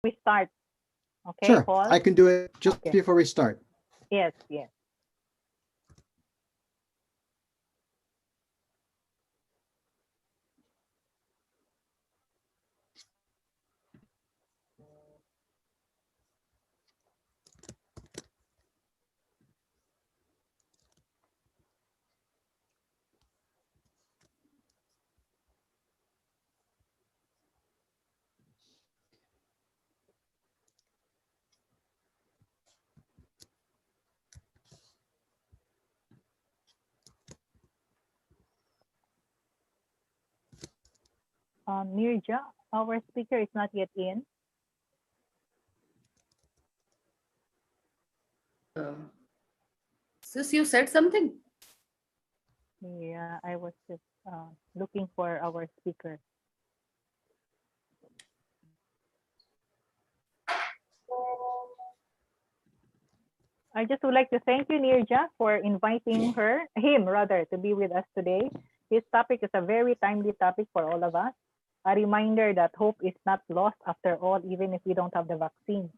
we start. Okay, Sure, Paul? I can do it just Okay. before we start. Yes, yes. Nirja, our speaker is not yet in. Sis, you said something? Yeah, I was just looking for our speaker. I just would like to thank you, Nirja, for inviting him rather, to be with us today. This topic is a very timely topic for all of us. A reminder that hope is not lost after all, even if we don't have the vaccine.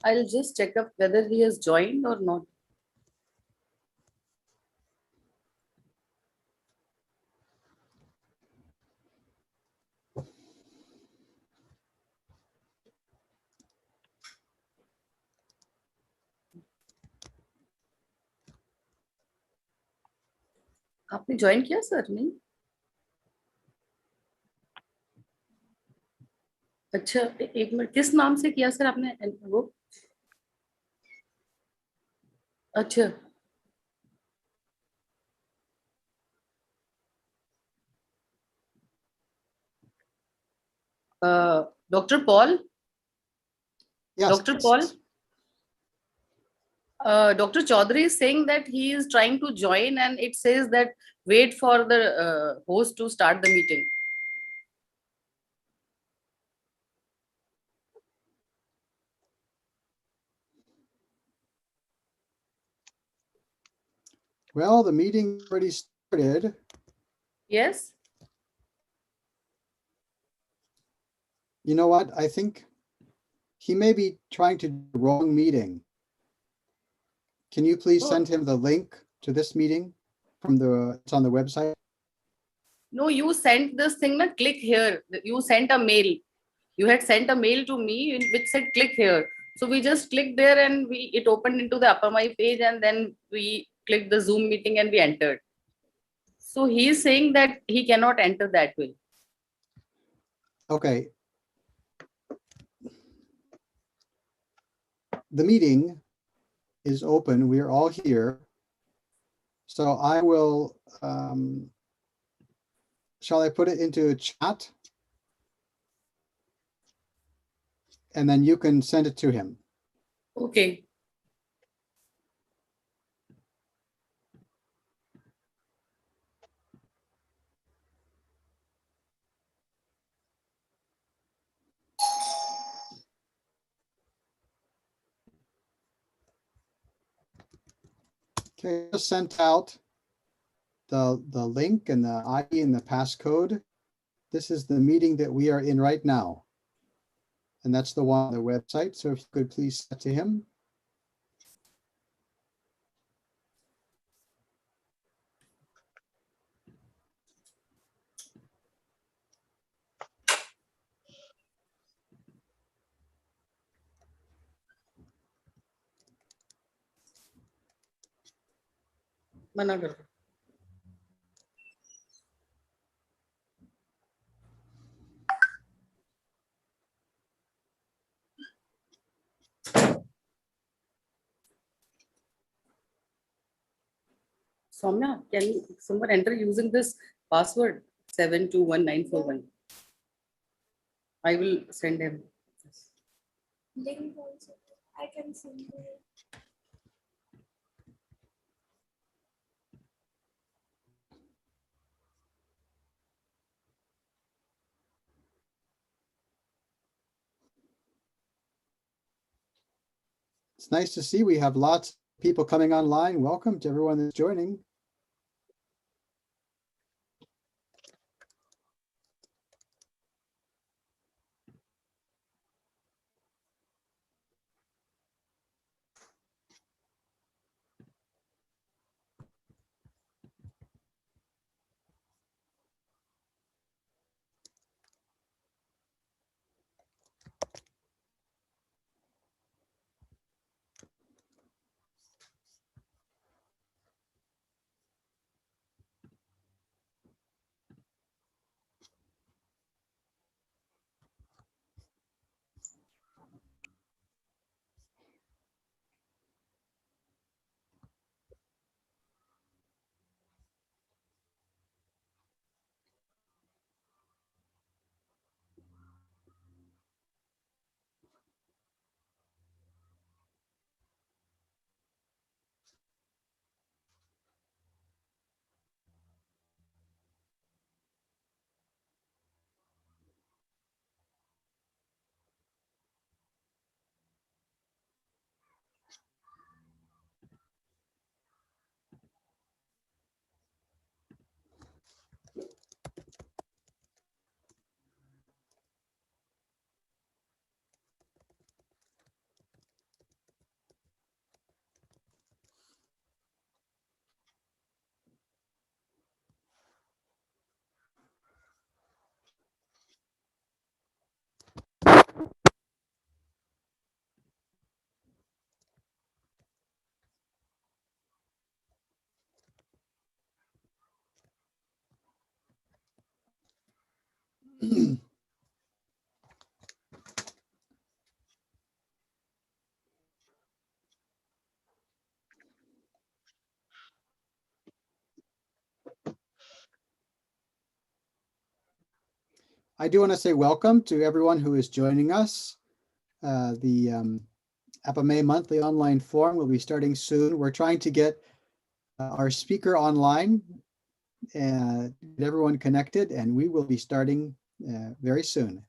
I'll just check up whether he has joined or not. आपने join किया sir? नहीं? अच्छा, एक minute, किस नाम से किया sir आपने वो? अच्छा, doctor Paul, Yes. Dr. Paul, Dr. Chaudhary is saying that he is trying to join and it says that wait for the host to start the meeting. Well, the meeting already started. Yes? You know what? I think he may be trying to do the wrong meeting. Can you please Oh. send him the link to this meeting from it's on the website? No, you sent this thing, na, click here. You sent a mail. You had sent a mail to me which said click here. So we just clicked there and it opened into the APAMEI page and then we clicked the Zoom meeting and we entered. So he is saying that he cannot enter that way. Okay. The meeting is open. We are all here. So I will, shall I put it into a chat? And then you can send it to him. Okay. Okay, just sent out the link and the ID and the passcode. This is the meeting that we are in right now. And that's the one on the website. So if you could please send to him. मना कर दो. Soumya, can someone enter using this password 721941? I will send him. Link also. I can send you. It's nice to see we have lots of people coming online. Welcome to everyone that's joining. I do want to say welcome to everyone who is joining us. The APAMEI monthly online forum will be starting soon. We're trying to get our speaker online and get everyone connected, and we will be starting very soon.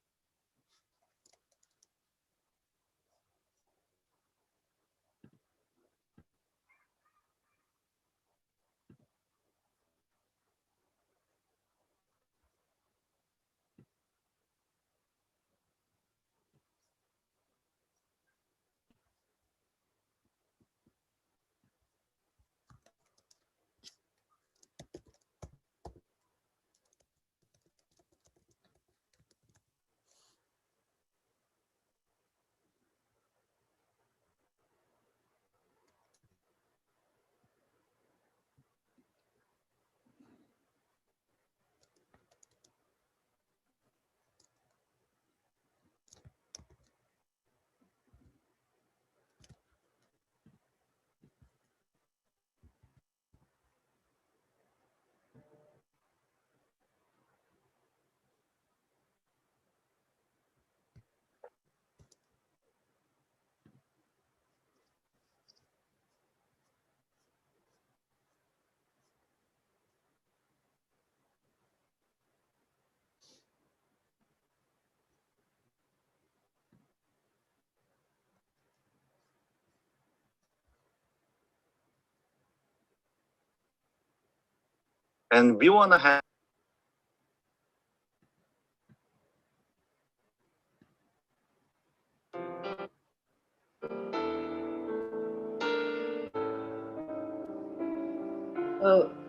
And we want to have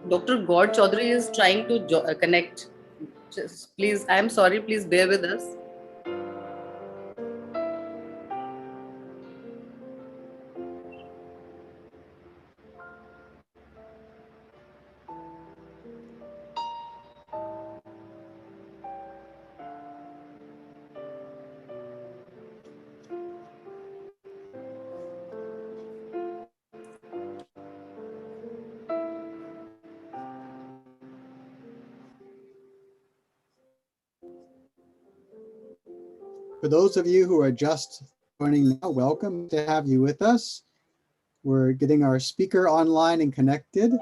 Dr. God Chaudhary is trying to connect. Just please, I'm sorry, please bear with us. For those of you who are just joining now, welcome to have you with us. We're getting our speaker online and connected.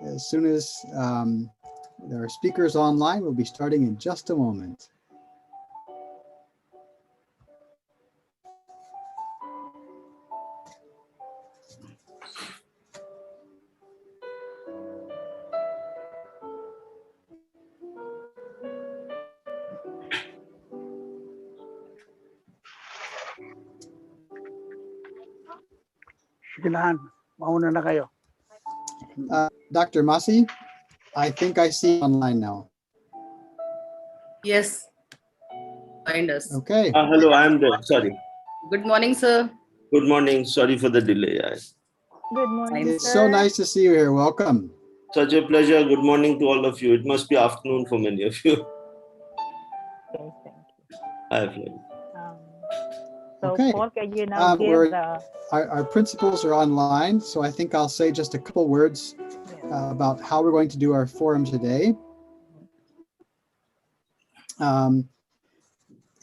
As soon as there are speakers online, we'll be starting in just a moment. Silahan, mauna na kayo. Dr. Masi, I think I see you online now. Yes, find us. Okay. hello, I'm there. Sorry. Good morning, sir. Good morning. Sorry for the delay. Good morning, It's sir. so nice to see you here. Welcome. Such a pleasure. Good morning to all of you. It must be afternoon for many of you. Okay, thank you. Hi, friend. So, Okay. Paul, can you now give we're- the Our principals are online, so I think I'll say just a couple words about how we're going to do our forum today.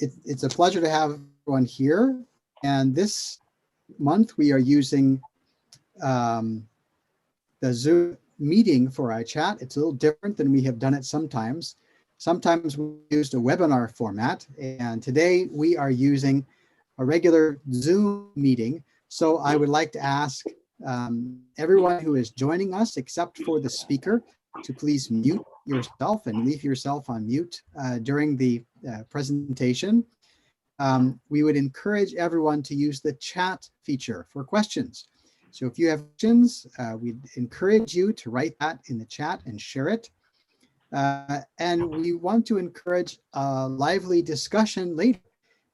It's a pleasure to have everyone here. And this month we are using the Zoom meeting for our chat. It's a little different than we have done it sometimes. Sometimes we used a webinar format, and today we are using a regular Zoom meeting. So I would like to ask everyone who is joining us, except for the speaker, to please mute yourself and leave yourself on mute during the presentation. We would encourage everyone to use the chat feature for questions. So if you have questions, we'd encourage you to write that in the chat and share it. And we want to encourage a lively discussion later.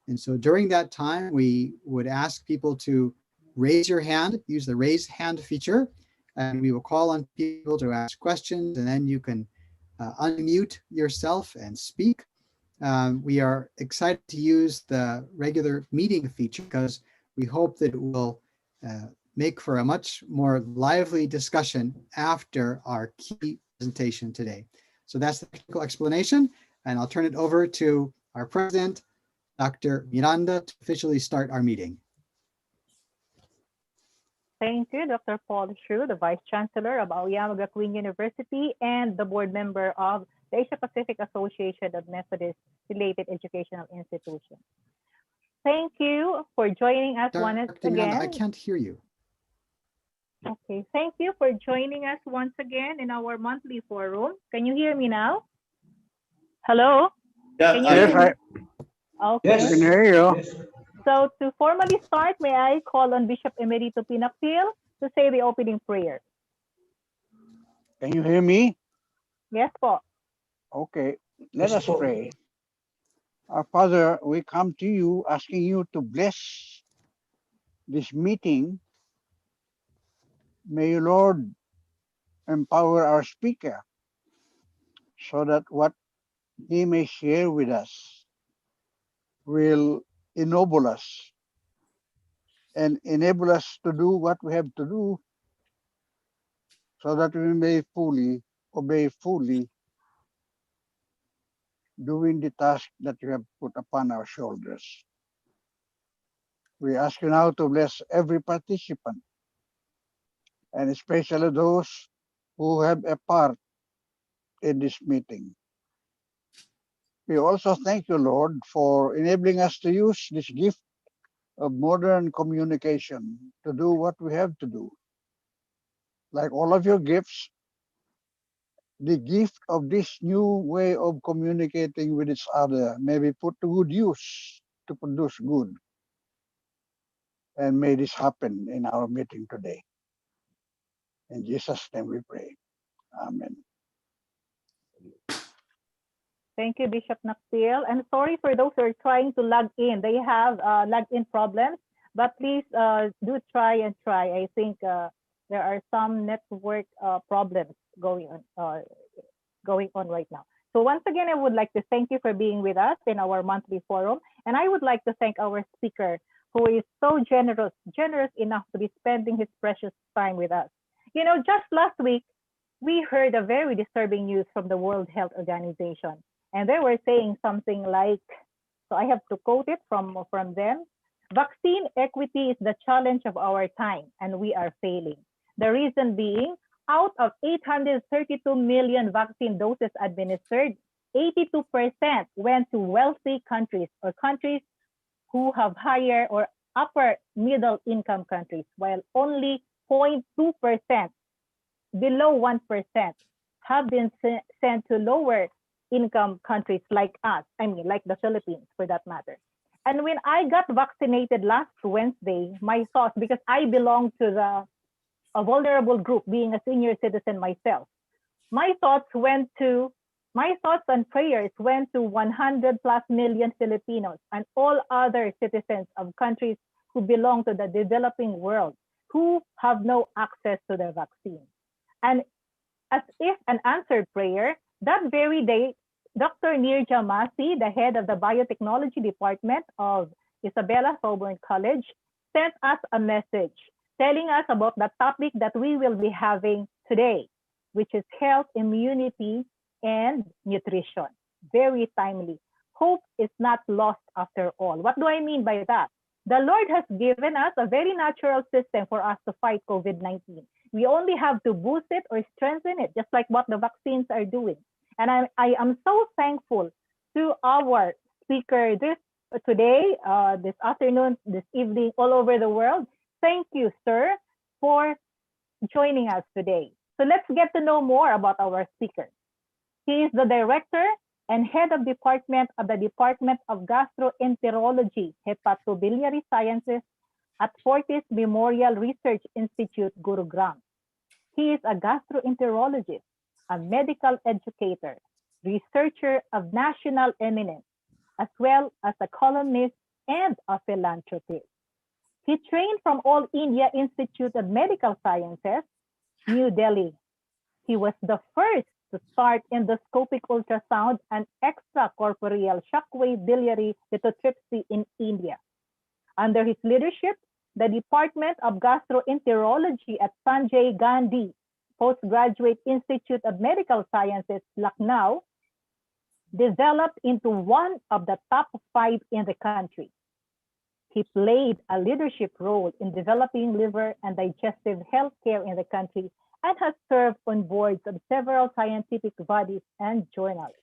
And so during that time, we would ask people to raise your hand, use the raise hand feature, and we will call on people to ask questions, and then you can unmute yourself and speak. We are excited to use the regular meeting feature because we hope that it will make for a much more lively discussion after our key presentation today. So that's the technical explanation, and I'll turn it over to our president, Dr. Miranda, to officially start our meeting. Thank you, Dr. Shew, the Vice Chancellor of Aoyama Gakuin University and the board member of the Asia Pacific Association of Methodist Related Educational Institutions. Thank you for joining us once Dr. Miranda, I again. can't hear you. Okay, thank you for joining us once again in our monthly forum. Can you hear me now? Hello? Yeah, Can you hear me? Okay. Yes, I can hear you. So to formally start, may I call on Bishop Emerito Pinactil to say the opening prayer? Can you hear me? Yes, po. Okay, let us pray. Our Father, we come to you asking you to bless this meeting. May you, Lord, empower our speaker so that what he may share with us will ennoble us and enable us to do what we have to do so that we may obey fully, doing the task that you have put upon our shoulders. We ask you now to bless every participant, and especially those who have a part in this meeting. We also thank you, Lord, for enabling us to use this gift of modern communication to do what we have to do. Like all of your gifts, the gift of this new way of communicating with each other may be put to good use to produce good. And may this happen in our meeting today. In Jesus' name we pray. Amen. Thank you, Bishop Nactil. And sorry for those who are trying to log in. They have login problems, but please do try. I think there are some network problems going on right now. So once again, I would like to thank you for being with us in our monthly forum. And I would like to thank our speaker, who is so generous enough to be spending his precious time with us. You know, just last week, we heard a very disturbing news from the World Health Organization. And they were saying something like, so I have to quote it from them, vaccine equity is the challenge of our time, and we are failing. The reason being, out of 832 million vaccine doses administered, 82% went to wealthy countries or countries who have higher or upper middle income countries, while only 0.2%, below 1%, have been sent to lower income countries like us, like the Philippines for that matter. And when I got vaccinated last Wednesday, my thoughts, because I belong to a vulnerable group, being a senior citizen myself, my thoughts and prayers went to 100 plus million Filipinos and all other citizens of countries who belong to the developing world who have no access to the vaccine. And as if an answered prayer, that very day, Dr. Nirja Masi, the head of the biotechnology department of Isabella Thoburn College, sent us a message telling us about the topic that we will be having today, which is health, immunity, and nutrition. Very timely. Hope is not lost after all. What do I mean by that? The Lord has given us a very natural system for us to fight COVID-19. We only have to boost it or strengthen it, just like what the vaccines are doing. And I am so thankful to our speaker today, this afternoon, this evening, all over the world. Thank you, sir, for joining us today. So let's get to know more about our speaker. He is the director and head of department of the Department of Gastroenterology, Hepatobiliary Sciences at Fortis Memorial Research Institute, Gurugram. He is a gastroenterologist, a medical educator, researcher of national eminence, as well as a columnist and a philanthropist. He trained from All India Institute of Medical Sciences, New Delhi. He was the first to start endoscopic ultrasound and extracorporeal shockwave biliary lithotripsy in India. Under his leadership, the Department of Gastroenterology at Sanjay Gandhi Postgraduate Institute of Medical Sciences, Lucknow, developed into one of the top 5 in the country. He played a leadership role in developing liver and digestive health care in the country and has served on boards of several scientific bodies and journals.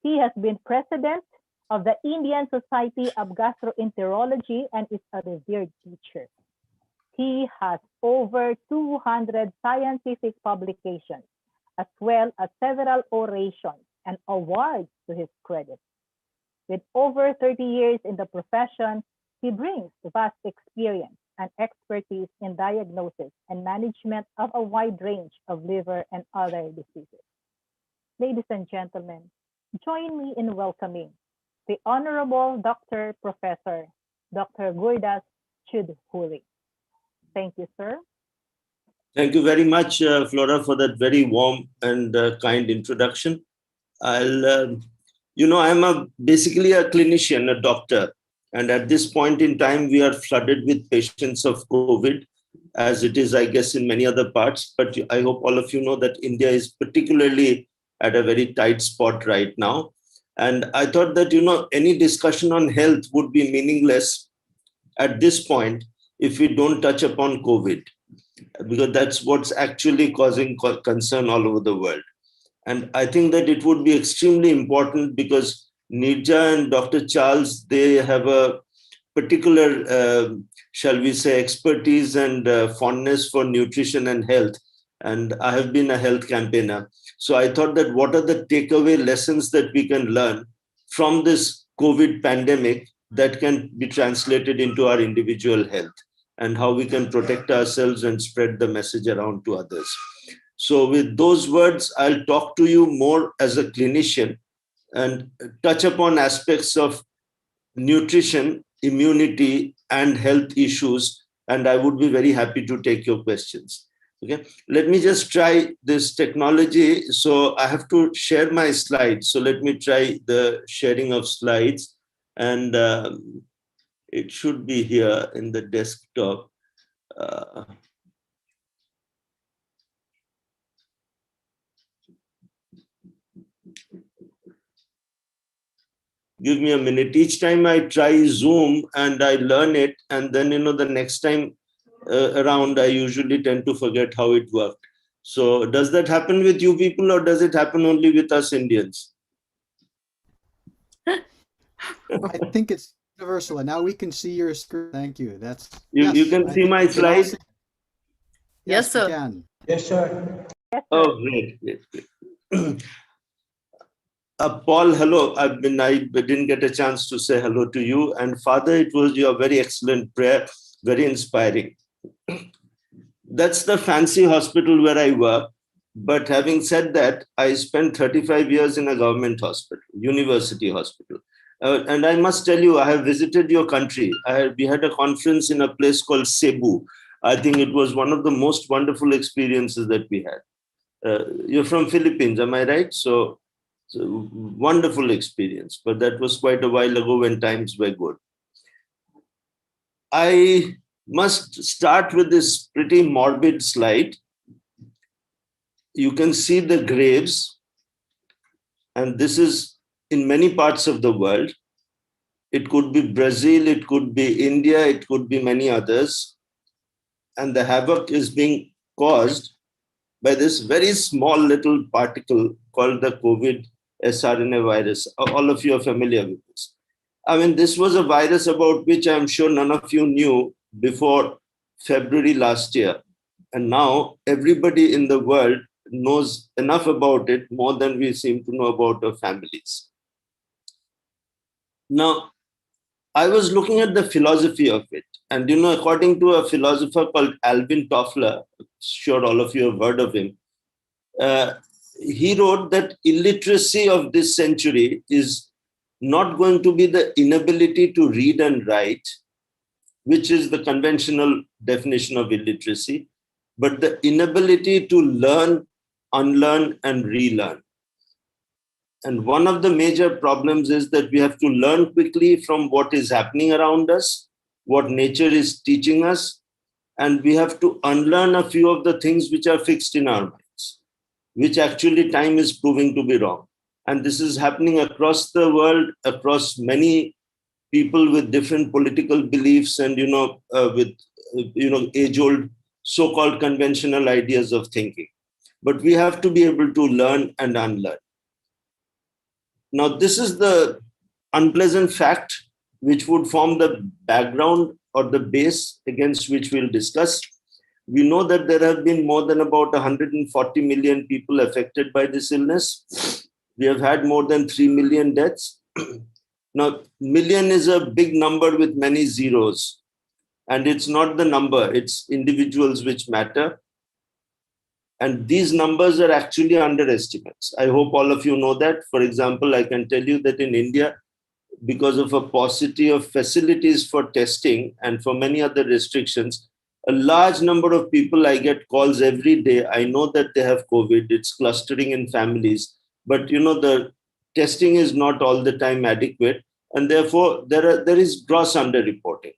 He has been president of the Indian Society of Gastroenterology and is a revered teacher. He has over 200 scientific publications, as well as several orations and awards to his credit. With over 30 years in the profession, he brings vast experience and expertise in diagnosis and management of a wide range of liver and other diseases. Ladies and gentlemen, join me in welcoming the Honorable Dr. Professor Dr. Shew. Thank you, sir. Thank you very much, Flora, for that very warm and kind introduction. I'm basically a clinician, a doctor. And at this point in time, we are flooded with patients of COVID, as it is, I guess, in many other parts. But I hope all of you know that India is particularly at a very tight spot right now. And I thought that, any discussion on health would be meaningless at this point if we don't touch upon COVID, because that's what's actually causing concern all over the world. And I think that it would be extremely important because Nirja and Dr. Charles, they have a particular, shall we say, expertise and fondness for nutrition and health. And I have been a health campaigner. So I thought that what are the takeaway lessons that we can learn from this COVID pandemic that can be translated into our individual health, and how we can protect ourselves and spread the message around to others. So with those words, I'll talk to you more as a clinician and touch upon aspects of nutrition, immunity, and health issues. And I would be very happy to take your questions. Okay, let me just try this technology. So I have to share my slides. So let me try the sharing of slides. And it should be here in the desktop. Give me a minute. Each time I try Zoom and I learn it, and then, the next time around, I usually tend to forget how it worked. So does that happen with you people, or does it happen only with us Indians? I think it's universal, and now we can see your screen. Thank you. You can see my slide? Yes, sir. We can. Yes, sir. Yes, sir. Oh, great. Paul, hello. I didn't get a chance to say hello to you. And Father, it was your very excellent prayer, very inspiring. That's the fancy hospital where I work. But having said that, I spent 35 years in a government hospital, university hospital. And I must tell you, I have visited your country. We had a conference in a place called Cebu. I think it was one of the most wonderful experiences that we had. You're from Philippines, am I right? So wonderful experience, but that was quite a while ago when times were good. I must start with this pretty morbid slide. You can see the graves, and this is in many parts of the world. It could be Brazil, it could be India, it could be many others. And the havoc is being caused by this very small little particle called the COVID sRNA virus. All of you are familiar with this. I mean, this was a virus about which I'm sure none of you knew before February last year. And now everybody in the world knows enough about it, more than we seem to know about our families. Now, I was looking at the philosophy of it. And, according to a philosopher called Alvin Toffler, sure all of you have heard of him, he wrote that illiteracy of this century is not going to be the inability to read and write, which is the conventional definition of illiteracy, but the inability to learn unlearn, and relearn. And one of the major problems is that we have to learn quickly from what is happening around us, what nature is teaching us, and we have to unlearn a few of the things which are fixed in our minds, which actually time is proving to be wrong. And this is happening across the world, across many people with different political beliefs and, with, age-old so-called conventional ideas of thinking. But we have to be able to learn and unlearn. Now, this is the unpleasant fact which would form the background or the base against which we'll discuss. We know that there have been more than about 140 million people affected by this illness. We have had more than 3 million deaths. Now, million is a big number with many zeros. And it's not the number, it's individuals which matter. And these numbers are actually underestimates. I hope all of you know that. For example, I can tell you that in India, because of a paucity of facilities for testing and for many other restrictions, a large number of people, I get calls every day. I know that they have COVID, it's clustering in families, but the testing is not all the time adequate. And therefore, there is gross underreporting.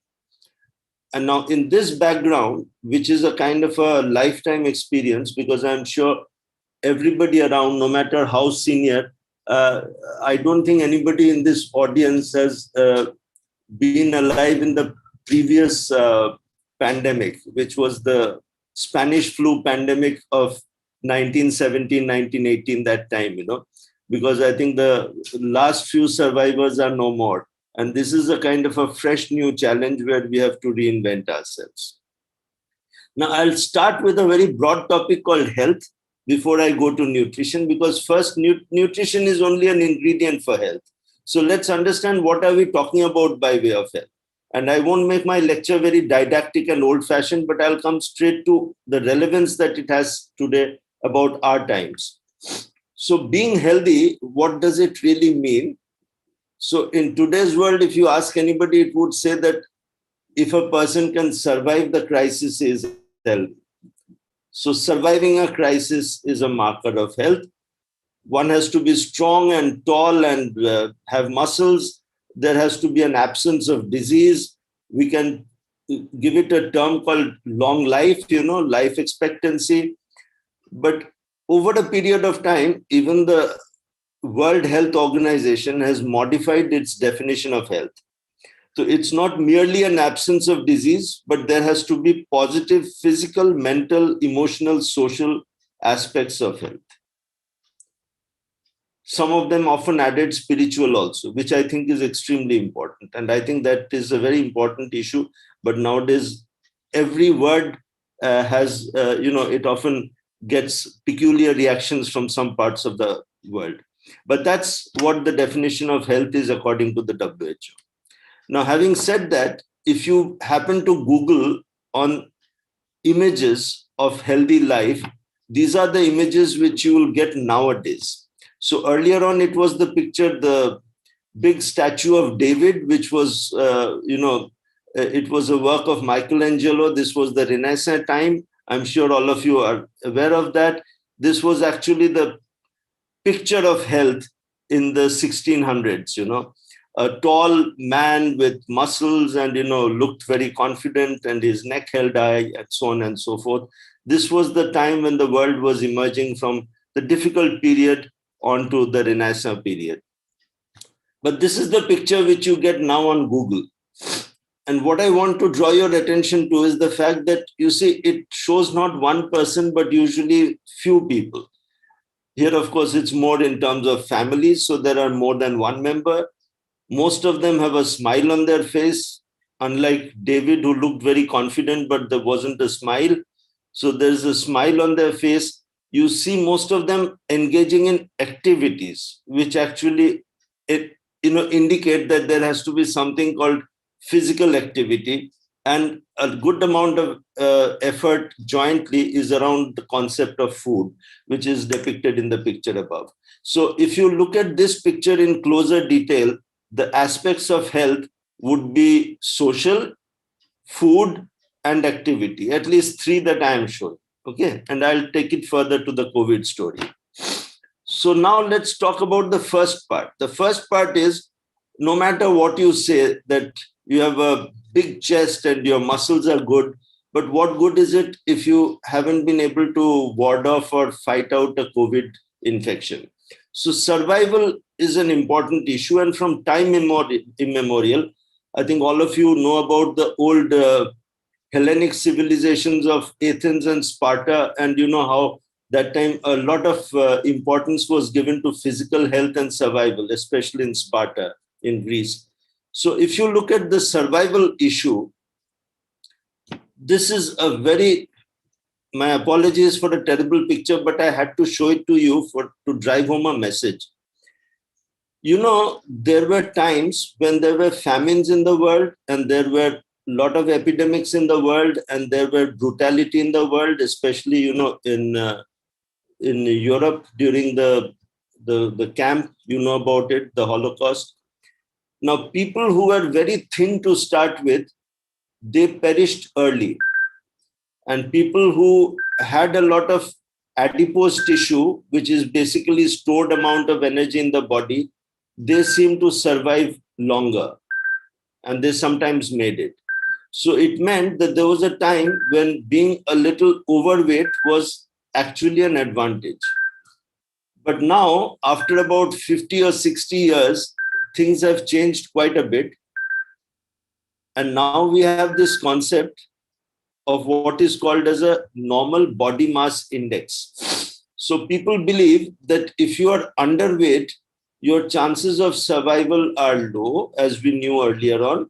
And now in this background, which is a kind of a lifetime experience, because I'm sure everybody around, no matter how senior, I don't think anybody in this audience has been alive in the previous pandemic, which was the Spanish flu pandemic of 1917, 1918, that time, because I think the last few survivors are no more. And this is a kind of a fresh new challenge where we have to reinvent ourselves. Now, I'll start with a very broad topic called health before I go to nutrition, because first, nutrition is only an ingredient for health. So let's understand what are we talking about by way of health. And I won't make my lecture very didactic and old-fashioned, but I'll come straight to the relevance that it has today about our times. So being healthy, what does it really mean? So in today's world, if you ask anybody, it would say that if a person can survive the crisis, he is healthy. So surviving a crisis is a marker of health. One has to be strong and tall and have muscles. There has to be an absence of disease. We can give it a term called long life, life expectancy. But over a period of time, even the World Health Organization has modified its definition of health. So it's not merely an absence of disease, but there has to be positive physical, mental, emotional, social aspects of health. Some of them often added spiritual also, which I think is extremely important. And I think that is a very important issue. But nowadays, every word has, it often gets peculiar reactions from some parts of the world. But that's what the definition of health is according to the WHO. Now, having said that, if you happen to Google on images of healthy life, these are the images which you will get nowadays. So earlier on, it was the picture, the big statue of David, which was, it was a work of Michelangelo. This was the Renaissance time. I'm sure all of you are aware of that. This was actually the picture of health in the 1600s, a tall man with muscles and, looked very confident and his neck held high and so on and so forth. This was the time when the world was emerging from the difficult period onto the Renaissance period. But this is the picture which you get now on Google. And what I want to draw your attention to is the fact that, you see, it shows not one person, but usually few people. Here, of course, it's more in terms of families. So there are more than one member. Most of them have a smile on their face, unlike David, who looked very confident, but there wasn't a smile. So there's a smile on their face. You see most of them engaging in activities, which actually indicate that there has to be something called physical activity. And a good amount of effort jointly is around the concept of food, which is depicted in the picture above. So if you look at this picture in closer detail, the aspects of health would be social, food, and activity, at least three that I am showing. Okay, and I'll take it further to the COVID story. So now let's talk about the first part. The first part is, no matter what you say, that you have a big chest and your muscles are good, but what good is it if you haven't been able to ward off or fight out a COVID infection? So survival is an important issue, and from time immemorial, I think all of you know about the old Hellenic civilizations of Athens and Sparta, and you know how that time a lot of importance was given to physical health and survival, especially in Sparta, in Greece. So if you look at the survival issue, this is a very, my apologies for a terrible picture, but I had to show it to you to drive home a message. You know, there were times when there were famines in the world, and there were a lot of epidemics in the world, and there were brutality in the world, especially, you know, in Europe during the camp, you know about it, the Holocaust. Now, people who were very thin to start with, they perished early. And people who had a lot of adipose tissue, which is basically stored amount of energy in the body, they seem to survive longer, and they sometimes made it. So it meant that there was a time when being a little overweight was actually an advantage. But now, after about 50 or 60 years, things have changed quite a bit. And now we have this concept of what is called as a normal body mass index. So people believe that if you are underweight, your chances of survival are low, as we knew earlier on.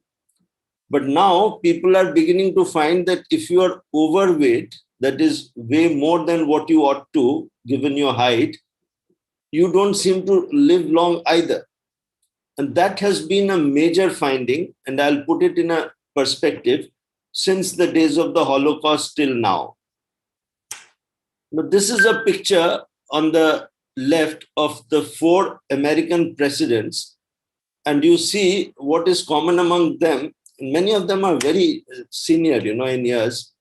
But now people are beginning to find that if you are overweight, that is way more than what you ought to, given your height, you don't seem to live long either. And that has been a major finding, and I'll put it in a perspective, since the days of the Holocaust till now. But this is a picture on the left of the 4 American presidents, and you see what is common among them. Many of them are very senior, you know, in years.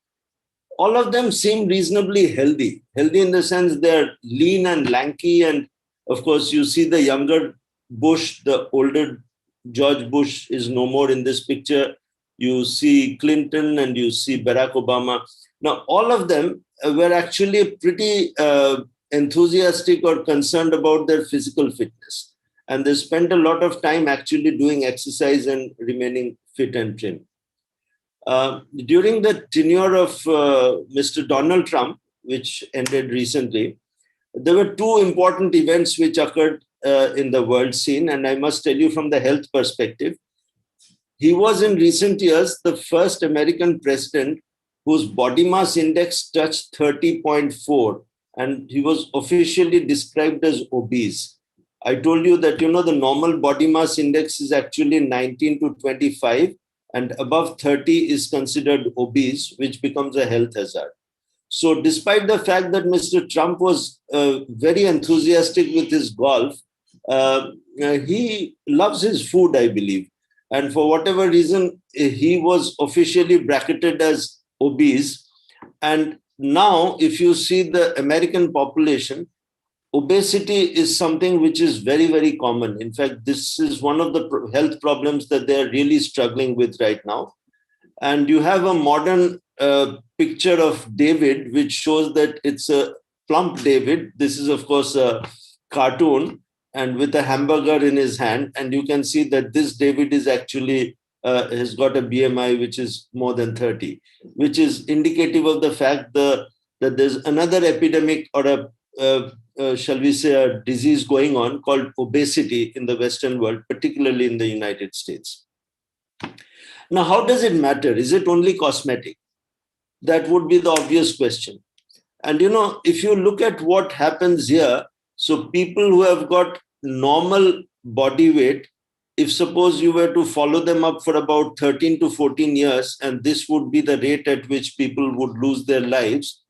All of them seem reasonably healthy in the sense they're lean and lanky. And of course, you see the younger Bush, the older George Bush is no more in this picture. You see Clinton and you see Barack Obama. Now, all of them were actually pretty enthusiastic or concerned about their physical fitness. And they spent a lot of time actually doing exercise and remaining fit and trim. During the tenure of Mr. Donald Trump, which ended recently, there were 2 important events which occurred in the world scene. And I must tell you from the health perspective, he was in recent years the first American president whose body mass index touched 30.4, and he was officially described as obese. I told you that, you know, the normal body mass index is actually 19 to 25, and above 30 is considered obese, which becomes a health hazard. So despite the fact that Mr. Trump was very enthusiastic with his golf, he loves his food, I believe. And for whatever reason, he was officially bracketed as obese. And now, if you see the American population, obesity is something which is very, very common. In fact, this is one of the health problems that they're really struggling with right now. And you have a modern picture of David, which shows that it's a plump David. This is, of course, a cartoon, and with a hamburger in his hand. And you can see that this David is actually has got a BMI which is more than 30, which is indicative of the fact that there's another epidemic or shall we say, a disease going on called obesity in the Western world, particularly in the United States. Now, how does it matter? Is it only cosmetic? That would be the obvious question. And, you know, if you look at what happens here, so people who have got normal body weight, if suppose you were to follow them up for about 13 to 14 years, and this would be the rate at which people would lose their lives,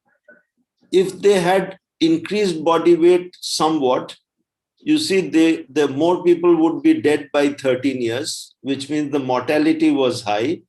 if they had increased body weight somewhat, you see the more people would be dead by 13 years, which means the mortality was high.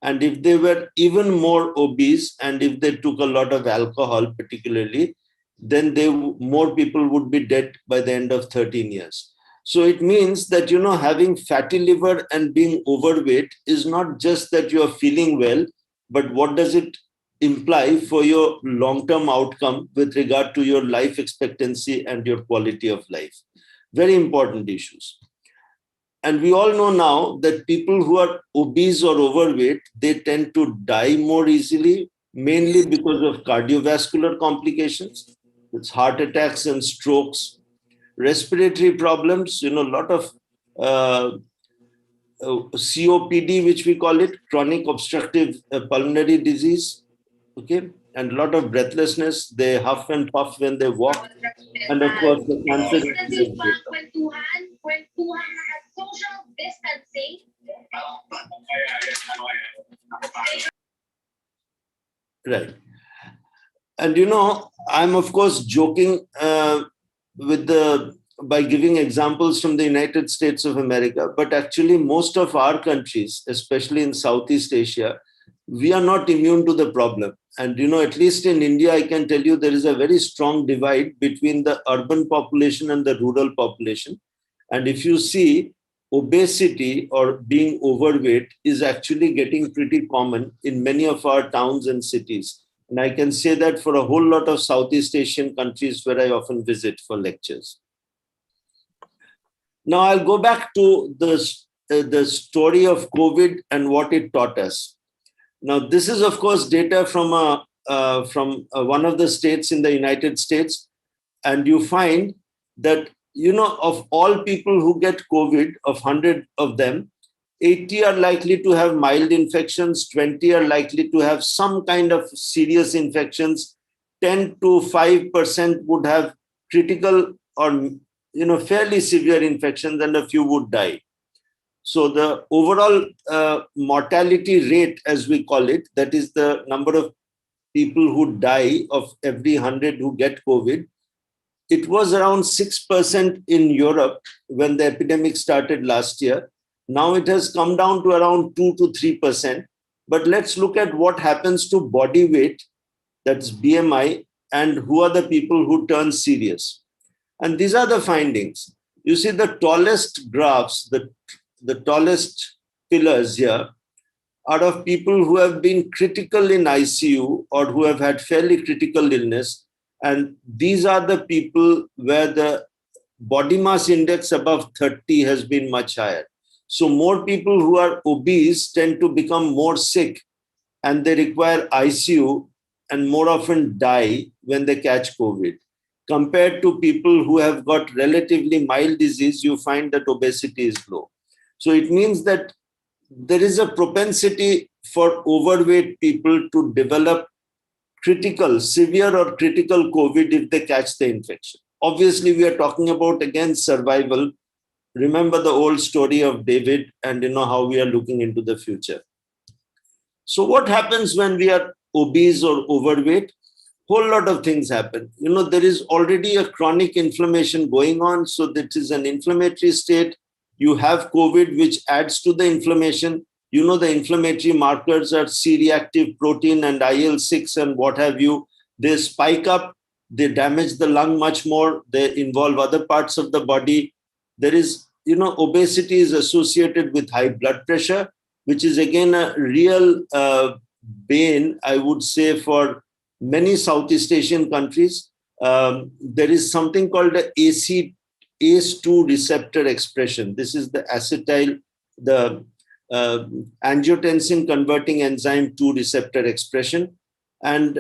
And if they were even more obese, and if they took a lot of alcohol particularly, then more people would be dead by the end of 13 years. So it means that, having fatty liver and being overweight is not just that you're feeling well, but what does it imply for your long-term outcome with regard to your life expectancy and your quality of life? Very important issues. And we all know now that people who are obese or overweight, they tend to die more easily, mainly because of cardiovascular complications. It's heart attacks and strokes, respiratory problems, a lot of COPD, which we call it, chronic obstructive pulmonary disease, okay? And a lot of breathlessness. They huff and puff when they walk. And of course, the cancer incidence goes up. When Tuhan has social distancing. Right. And I'm of course joking by giving examples from the United States of America, but actually most of our countries, especially in Southeast Asia, we are not immune to the problem. And at least in India, I can tell you there is a very strong divide between the urban population and the rural population. And if you see, obesity or being overweight is actually getting pretty common in many of our towns and cities. And I can say that for a whole lot of Southeast Asian countries where I often visit for lectures. Now I'll go back to the story of COVID and what it taught us. Now this is of course data from one of the states in the United States, and you find that of all people who get COVID, of 100 of them, 80 are likely to have mild infections, 20 are likely to have some kind of serious infections, 10 to 5% would have critical or fairly severe infections, and a few would die. So the overall mortality rate, as we call it, that is the number of people who die of every 100 who get COVID, it was around 6% in Europe when the epidemic started last year. Now it has come down to around 2 to 3%. But let's look at what happens to body weight, that's BMI, and who are the people who turn serious. And these are the findings. You see the tallest graphs, the tallest pillars here are of people who have been critical in ICU or who have had fairly critical illness. And these are the people where the body mass index above 30 has been much higher. So more people who are obese tend to become more sick, and they require ICU and more often die when they catch COVID. Compared to people who have got relatively mild disease, you find that obesity is low. So it means that there is a propensity for overweight people to develop severe or critical COVID if they catch the infection. Obviously, we are talking about, again, survival. Remember the old story of David and how we are looking into the future. So what happens when we are obese or overweight? Whole lot of things happen. There is already a chronic inflammation going on. So that is an inflammatory state. You have COVID, which adds to the inflammation. The inflammatory markers are C-reactive protein and IL-6 and what have you. They spike up, they damage the lung much more, they involve other parts of the body. There is, obesity is associated with high blood pressure, which is again a real bane, I would say, for many Southeast Asian countries. There is something called the ACE2 receptor expression. This is the the angiotensin converting enzyme 2 receptor expression. And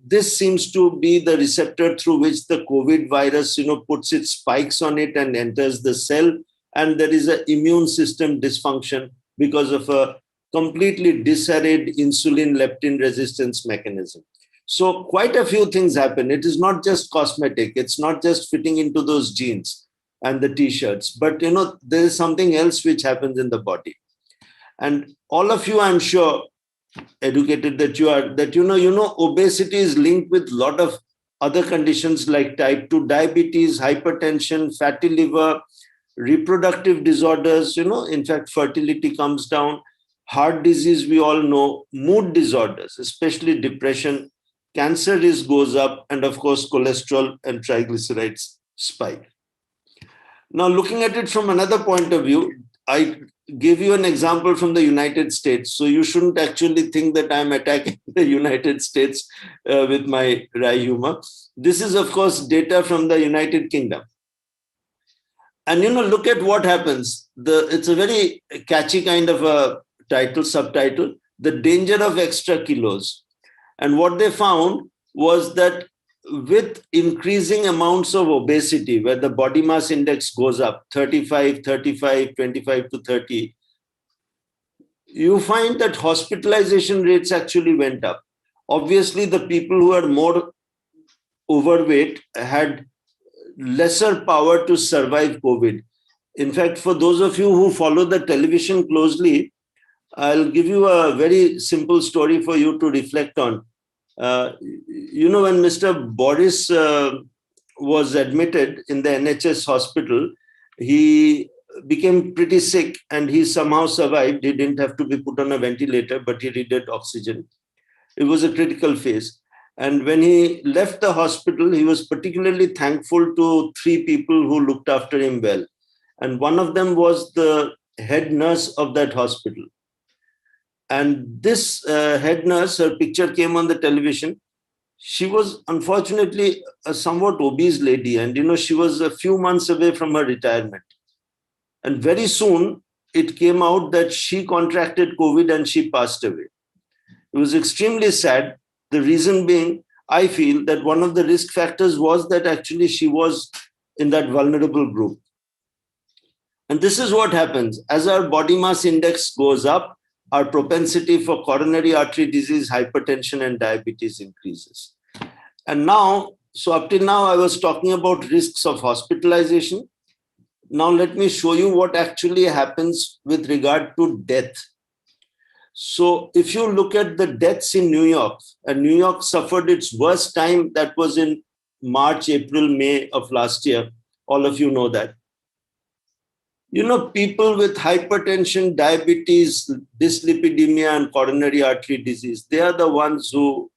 this seems to be the receptor through which the COVID virus, puts its spikes on it and enters the cell. And there is an immune system dysfunction because of a completely disarrayed insulin leptin resistance mechanism. So quite a few things happen. It is not just cosmetic. It's not just fitting into those jeans and the t-shirts, but there is something else which happens in the body. And all of you, I'm sure, educated that you are, that obesity is linked with a lot of other conditions like type 2 diabetes, hypertension, fatty liver, reproductive disorders. In fact, fertility comes down. heart disease, we all know, mood disorders, especially depression, cancer risk goes up, and of course, cholesterol and triglycerides spike. Now, looking at it from another point of view, I gave you an example from the United States. So you shouldn't actually think that I'm attacking the United States with my wry humor. This is, of course, data from the United Kingdom. And, look at what happens. It's a very catchy kind of a subtitle, The Danger of Extra Kilos. And what they found was that with increasing amounts of obesity, where the body mass index goes up 35, 25, 25 to 30, you find that hospitalization rates actually went up. Obviously, the people who are more overweight had lesser power to survive COVID. In fact, for those of you who follow the television closely, I'll give you a very simple story for you to reflect on. When Mr. Boris was admitted in the NHS hospital, he became pretty sick and he somehow survived. He didn't have to be put on a ventilator, but he needed oxygen. It was a critical phase. And when he left the hospital, he was particularly thankful to 3 people who looked after him well. And one of them was the head nurse of that hospital. And this head nurse, her picture came on the television. She was unfortunately a somewhat obese lady. And, she was a few months away from her retirement. And very soon it came out that she contracted COVID and she passed away. It was extremely sad. The reason being, I feel that one of the risk factors was that actually she was in that vulnerable group. And this is what happens. As our body mass index goes up, our propensity for coronary artery disease, hypertension, and diabetes increases. And now, so up till now, I was talking about risks of hospitalization. Now, let me show you what actually happens with regard to death. So if you look at the deaths in New York, and New York suffered its worst time, that was in March, April, May of last year. All of you know that. People with hypertension, diabetes, dyslipidemia, and coronary artery disease, they are the ones who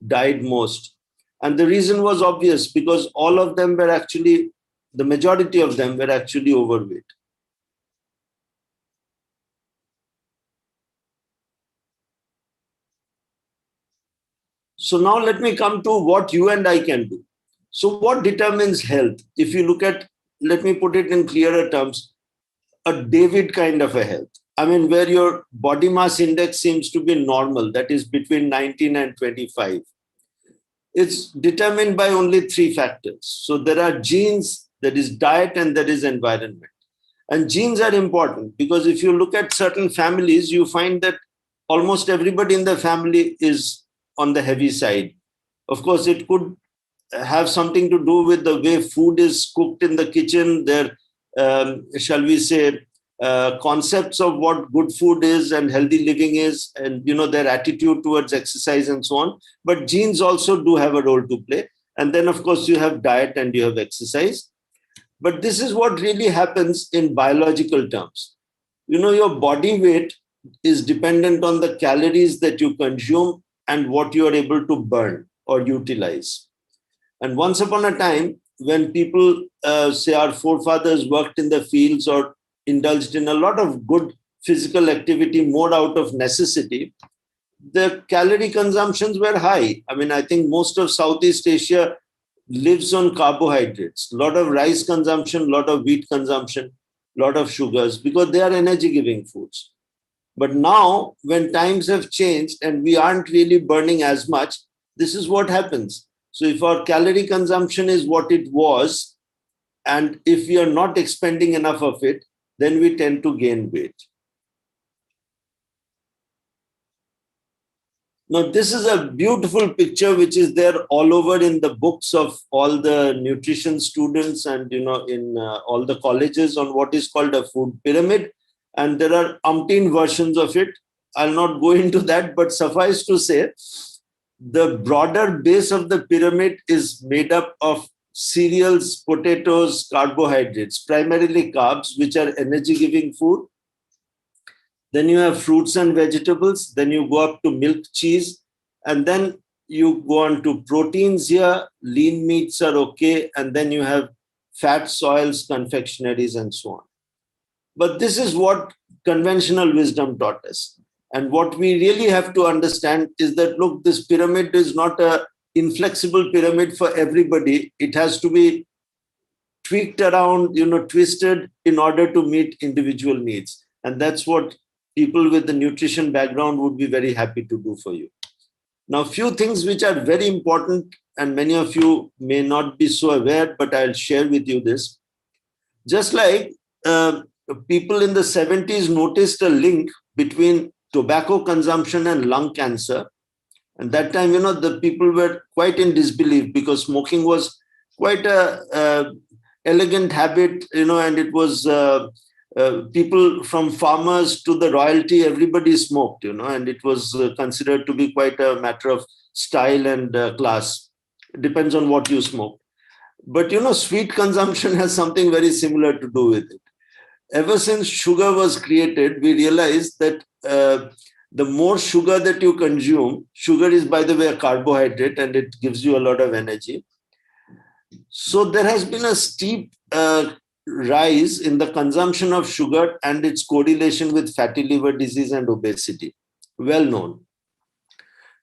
died most. And the reason was obvious, because all of them were actually, the majority of them were actually overweight. So now let me come to what you and I can do. So what determines health? If you look at, let me put it in clearer terms, a David kind of a health. I mean, where your body mass index seems to be normal, that is between 19 and 25. It's determined by only 3 factors. So there are genes, there is diet, and there is environment. And genes are important because if you look at certain families, you find that almost everybody in the family is on the heavy side. Of course, it could have something to do with the way food is cooked in the kitchen, their, shall we say, concepts of what good food is and healthy living is, and their attitude towards exercise and so on. But genes also do have a role to play. And then, of course, you have diet and you have exercise. But this is what really happens in biological terms. Your body weight is dependent on the calories that you consume and what you are able to burn or utilize. And once upon a time, when people, say our forefathers worked in the fields or indulged in a lot of good physical activity more out of necessity, the calorie consumptions were high. I mean, I think most of Southeast Asia lives on carbohydrates, a lot of rice consumption, a lot of wheat consumption, a lot of sugars, because they are energy-giving foods. But now, when times have changed and we aren't really burning as much, this is what happens. So if our calorie consumption is what it was, and if we are not expending enough of it, then we tend to gain weight. Now, this is a beautiful picture which is there all over in the books of all the nutrition students and, in all the colleges on what is called a food pyramid. And there are umpteen versions of it. I'll not go into that, but suffice to say, the broader base of the pyramid is made up of cereals, potatoes, carbohydrates, primarily carbs, which are energy-giving food. Then you have fruits and vegetables. Then you go up to milk, cheese, and then you go on to proteins here. Lean meats are okay. And then you have fats, oils, confectionaries, and so on. But this is what conventional wisdom taught us. And what we really have to understand is that, look, this pyramid is not a inflexible pyramid for everybody. It has to be tweaked around, twisted in order to meet individual needs. And that's what people with the nutrition background would be very happy to do for you. Now, few things which are very important, and many of you may not be so aware, but I'll share with you this. Just like people in the 70s noticed a link between tobacco consumption and lung cancer. And that time, the people were quite in disbelief because smoking was quite a elegant habit, and it was people from farmers to the royalty, everybody smoked, and it was considered to be quite a matter of style and class. It depends on what you smoke. But, sweet consumption has something very similar to do with it. Ever since sugar was created, we realized that the more sugar that you consume, sugar is, by the way, a carbohydrate, and it gives you a lot of energy. So there has been a steep rise in the consumption of sugar and its correlation with fatty liver disease and obesity, well known.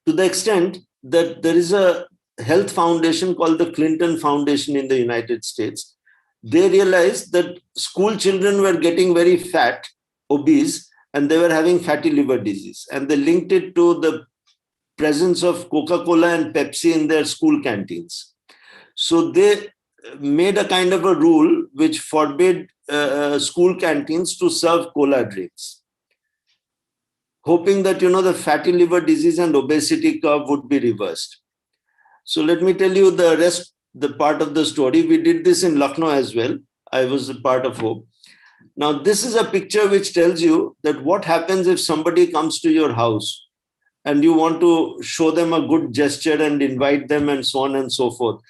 To the extent that there is a health foundation called the Clinton Foundation in the United States. They realized that school children were getting very fat, obese, and they were having fatty liver disease. And they linked it to the presence of Coca-Cola and Pepsi in their school canteens. So they made a kind of a rule which forbade school canteens to serve cola drinks, hoping that, the fatty liver disease and obesity curve would be reversed. So let me tell you the rest, the part of the story. We did this in Lucknow as well. I was a part of HOPE. Now, this is a picture which tells you that what happens if somebody comes to your house and you want to show them a good gesture and invite them and so on and so forth.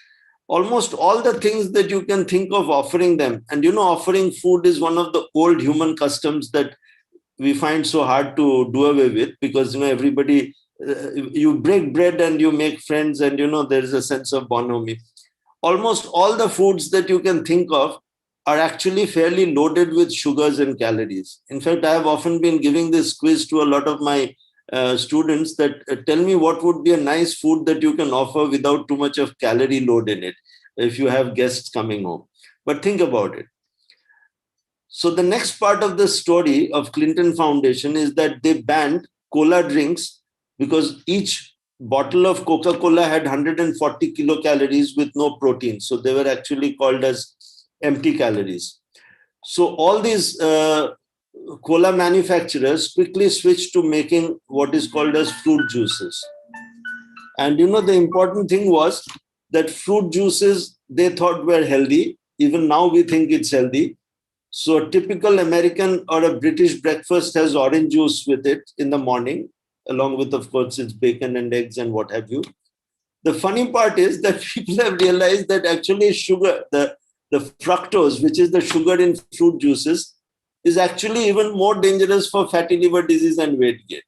Almost all the things that you can think of offering them. And, offering food is one of the old human customs that we find so hard to do away with because, everybody, you break bread and you make friends and, there is a sense of bonhomie. Almost all the foods that you can think of are actually fairly loaded with sugars and calories. In fact, I have often been giving this quiz to a lot of my students that tell me what would be a nice food that you can offer without too much of calorie load in it if you have guests coming home. But think about it. So the next part of the story of Clinton Foundation is that they banned cola drinks because each bottle of Coca-Cola had 140 kilocalories with no protein. So they were actually called as empty calories. So all these cola manufacturers quickly switched to making what is called as fruit juices. And the important thing was that fruit juices they thought were healthy. Even now we think it's healthy. So a typical American or a British breakfast has orange juice with it in the morning, along with, of course, its bacon and eggs and what have you. The funny part is that people have realized that actually sugar, the fructose, which is the sugar in fruit juices, is actually even more dangerous for fatty liver disease and weight gain.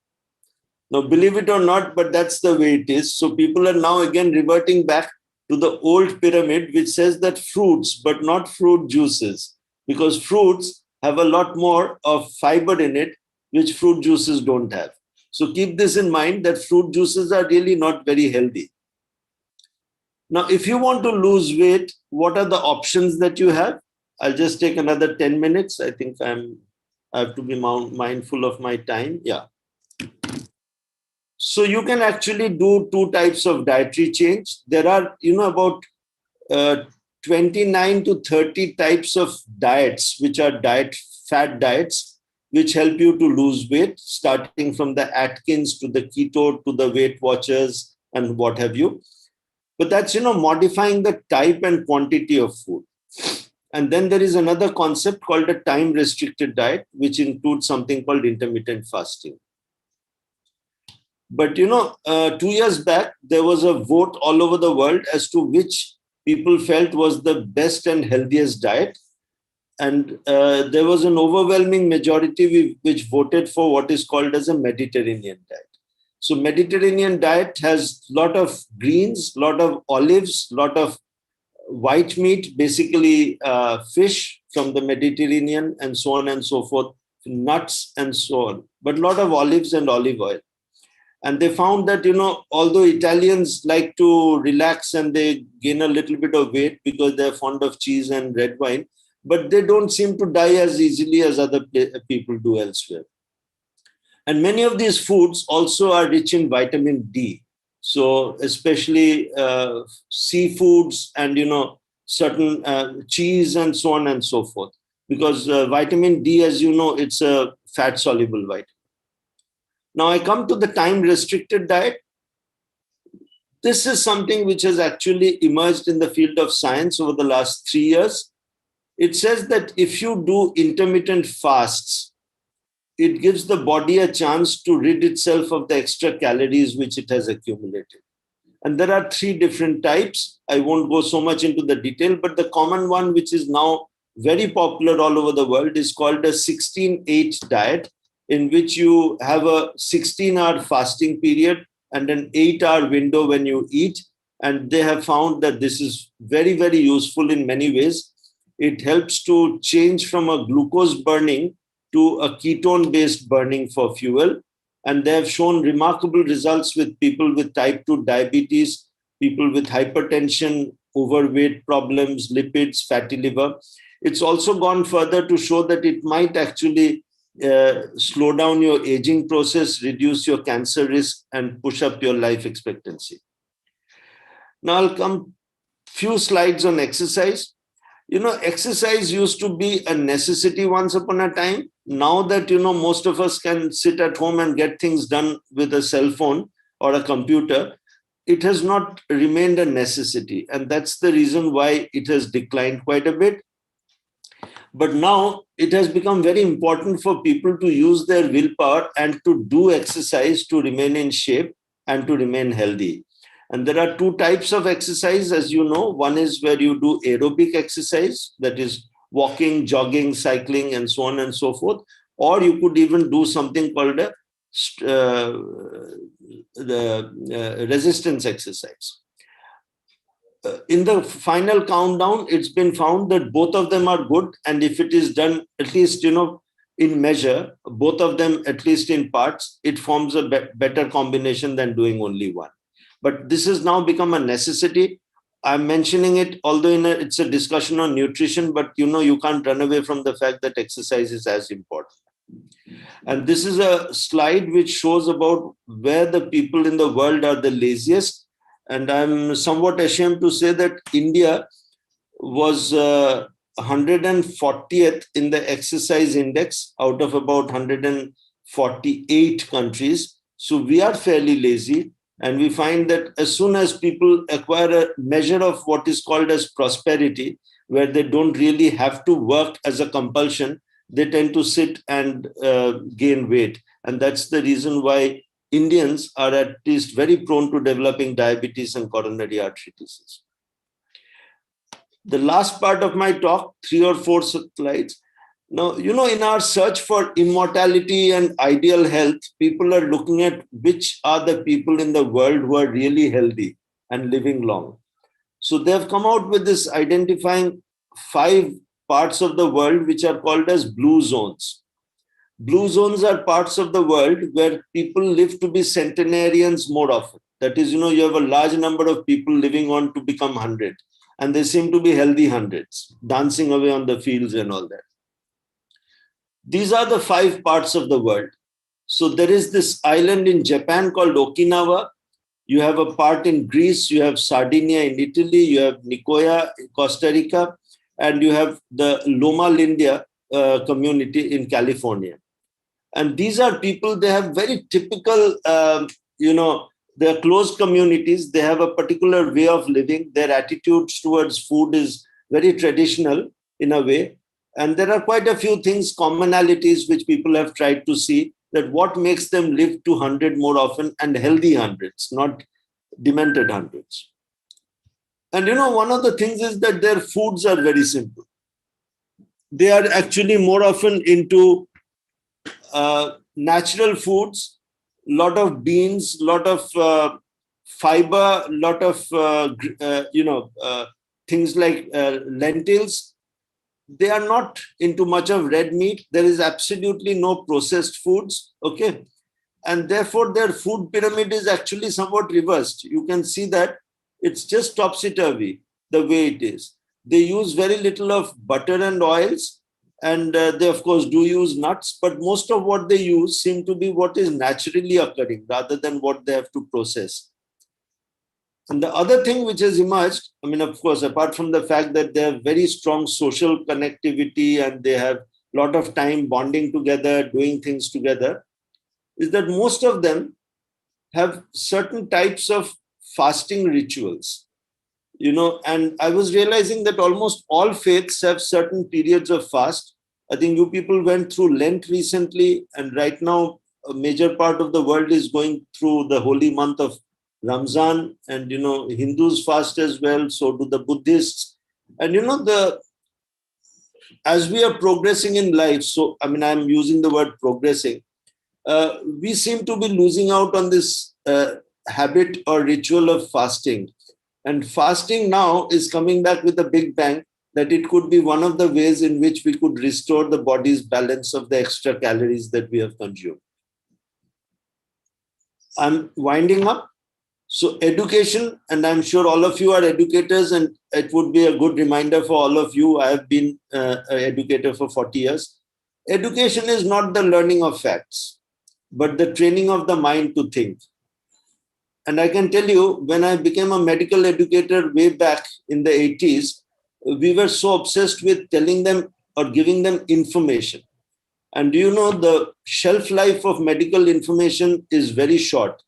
Now, believe it or not, but that's the way it is. So people are now again reverting back to the old pyramid, which says that fruits, but not fruit juices, because fruits have a lot more of fiber in it, which fruit juices don't have. So keep this in mind that fruit juices are really not very healthy. Now, if you want to lose weight, what are the options that you have? I'll just take another 10 minutes. I think I have to be mindful of my time. Yeah. So you can actually do two types of dietary change. There are, about 29 to 30 types of diets, which are fat diets, which help you to lose weight, starting from the Atkins to the keto to the Weight Watchers and what have you. But that's, modifying the type and quantity of food. And then there is another concept called a time-restricted diet, which includes something called intermittent fasting. But, 2 years back, there was a vote all over the world as to which people felt was the best and healthiest diet. And there was an overwhelming majority which voted for what is called as a Mediterranean diet. So Mediterranean diet has a lot of greens, a lot of olives, a lot of white meat, basically fish from the Mediterranean and so on and so forth, nuts and so on, but a lot of olives and olive oil. And they found that, although Italians like to relax and they gain a little bit of weight because they're fond of cheese and red wine, but they don't seem to die as easily as other people do elsewhere. And many of these foods also are rich in vitamin D. So especially seafoods and, certain cheese and so on and so forth. Because vitamin D, as you know, it's a fat-soluble vitamin. Now I come to the time-restricted diet. This is something which has actually emerged in the field of science over the last 3 years. It says that if you do intermittent fasts, it gives the body a chance to rid itself of the extra calories which it has accumulated. And there are 3 different types. I won't go so much into the detail, but the common one, which is now very popular all over the world, is called a 16-8 diet, in which you have a 16-hour fasting period and an 8-hour window when you eat. And they have found that this is very, very useful in many ways. It helps to change from a glucose burning to a ketone-based burning for fuel. And they have shown remarkable results with people with type 2 diabetes, people with hypertension, overweight problems, lipids, fatty liver. It's also gone further to show that it might actually slow down your aging process, reduce your cancer risk, and push up your life expectancy. Now I'll come few slides on exercise. Exercise used to be a necessity once upon a time. Now that, most of us can sit at home and get things done with a cell phone or a computer, it has not remained a necessity. And that's the reason why it has declined quite a bit. But now it has become very important for people to use their willpower and to do exercise to remain in shape and to remain healthy. And there are 2 types of exercise, as you know. One is where you do aerobic exercise, that is walking, jogging, cycling, and so on and so forth. Or you could even do something called the resistance exercise. In the final countdown, it's been found that both of them are good. And if it is done, at least, in measure, both of them, at least in parts, it forms a better combination than doing only one. But this has now become a necessity. I'm mentioning it, although it's a discussion on nutrition, but you can't run away from the fact that exercise is as important. And this is a slide which shows about where the people in the world are the laziest. And I'm somewhat ashamed to say that India was 140th in the exercise index out of about 148 countries. So we are fairly lazy. And we find that as soon as people acquire a measure of what is called as prosperity, where they don't really have to work as a compulsion, they tend to sit and gain weight. And that's the reason why Indians are at least very prone to developing diabetes and coronary artery disease. The last part of my talk, 3 or 4 slides. Now, in our search for immortality and ideal health, people are looking at which are the people in the world who are really healthy and living long. So they've come out with this identifying 5 parts of the world which are called as blue zones. Blue zones are parts of the world where people live to be centenarians more often. That is, you have a large number of people living on to become 100, and they seem to be healthy hundreds, dancing away on the fields and all that. These are the 5 parts of the world. So there is this island in Japan called Okinawa. You have a part in Greece. You have Sardinia in Italy. You have Nicoya in Costa Rica. And you have the Loma Linda community in California. And these are people, they have very typical, they're closed communities. They have a particular way of living. Their attitudes towards food is very traditional in a way. And there are quite a few things, commonalities, which people have tried to see, that what makes them live to 100 more often, and healthy hundreds, not demented hundreds. And one of the things is that their foods are very simple. they are actually more often into natural foods, lot of beans, lot of fiber, lot of things like lentils. They are not into much of red meat. There is absolutely no processed foods. Okay. And therefore their food pyramid is actually somewhat reversed. You can see that it's just topsy-turvy the way it is. They use very little of butter and oils, and they of course do use nuts, but most of what they use seem to be what is naturally occurring rather than what they have to process. And the other thing which has emerged, I mean, of course, apart from the fact that they have very strong social connectivity and they have a lot of time bonding together, doing things together, is that most of them have certain types of fasting rituals. And I was realizing that almost all faiths have certain periods of fast. I think you people went through Lent recently, and right now a major part of the world is going through the holy month of Ramzan, and Hindus fast as well, so do the Buddhists. And as we are progressing in life, so I mean, I'm using the word progressing, we seem to be losing out on this habit or ritual of fasting. And fasting now is coming back with a big bang, that it could be one of the ways in which we could restore the body's balance of the extra calories that we have consumed. I'm winding up. So education, and I'm sure all of you are educators, and it would be a good reminder for all of you. I have been an educator for 40 years. Education is not the learning of facts, but the training of the mind to think. And I can tell you, when I became a medical educator way back in the 80s, we were so obsessed with telling them or giving them information. And do you know, the shelf life of medical information is very short.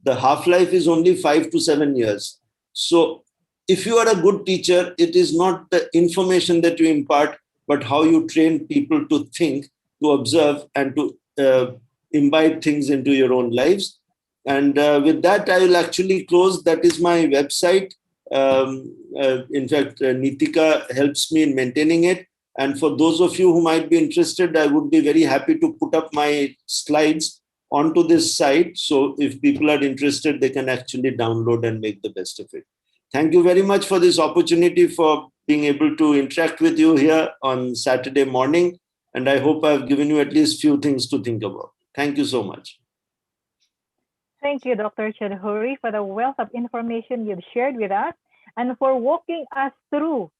The half-life is only 5 to 7 years. So if you are a good teacher, it is not the information that you impart, but how you train people to think, to observe, and to imbibe things into your own lives. And with that, I will actually close. That is my website. In fact, Nitika helps me in maintaining it. And for those of you who might be interested, I would be very happy to put up my slides onto this site. So if people are interested, they can actually download and make the best of it. Thank you very much for this opportunity, for being able to interact with you here on Saturday morning. And I hope I've given you at least few things to think about. Thank you so much. Thank you, Dr. Chowdhury, for the wealth of information you've shared with us and for walking us through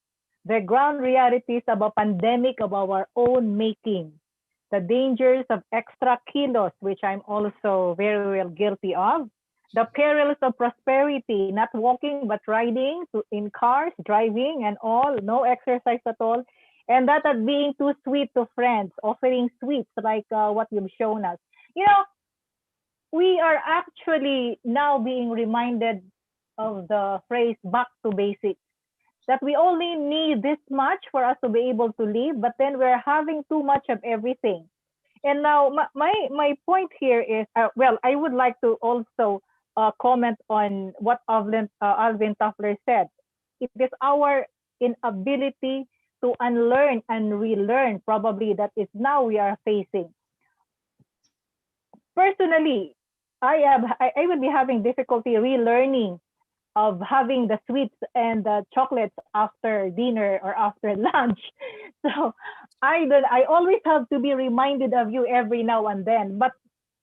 the ground realities of a pandemic of our own making, the dangers of extra kilos, which I'm also very well guilty of, the perils of prosperity, not walking but riding in cars, driving and all, no exercise at all, and that of being too sweet to friends, offering sweets like what you've shown us. We are actually now being reminded of the phrase back to basics, that we only need this much for us to be able to live, but then we're having too much of everything. And now my point here is, I would like to also comment on what Alvin Toffler said. It is our inability to unlearn and relearn probably that is now we are facing. Personally, I would be having difficulty relearning of having the sweets and the chocolates after dinner or after lunch. So I always have to be reminded of you every now and then. But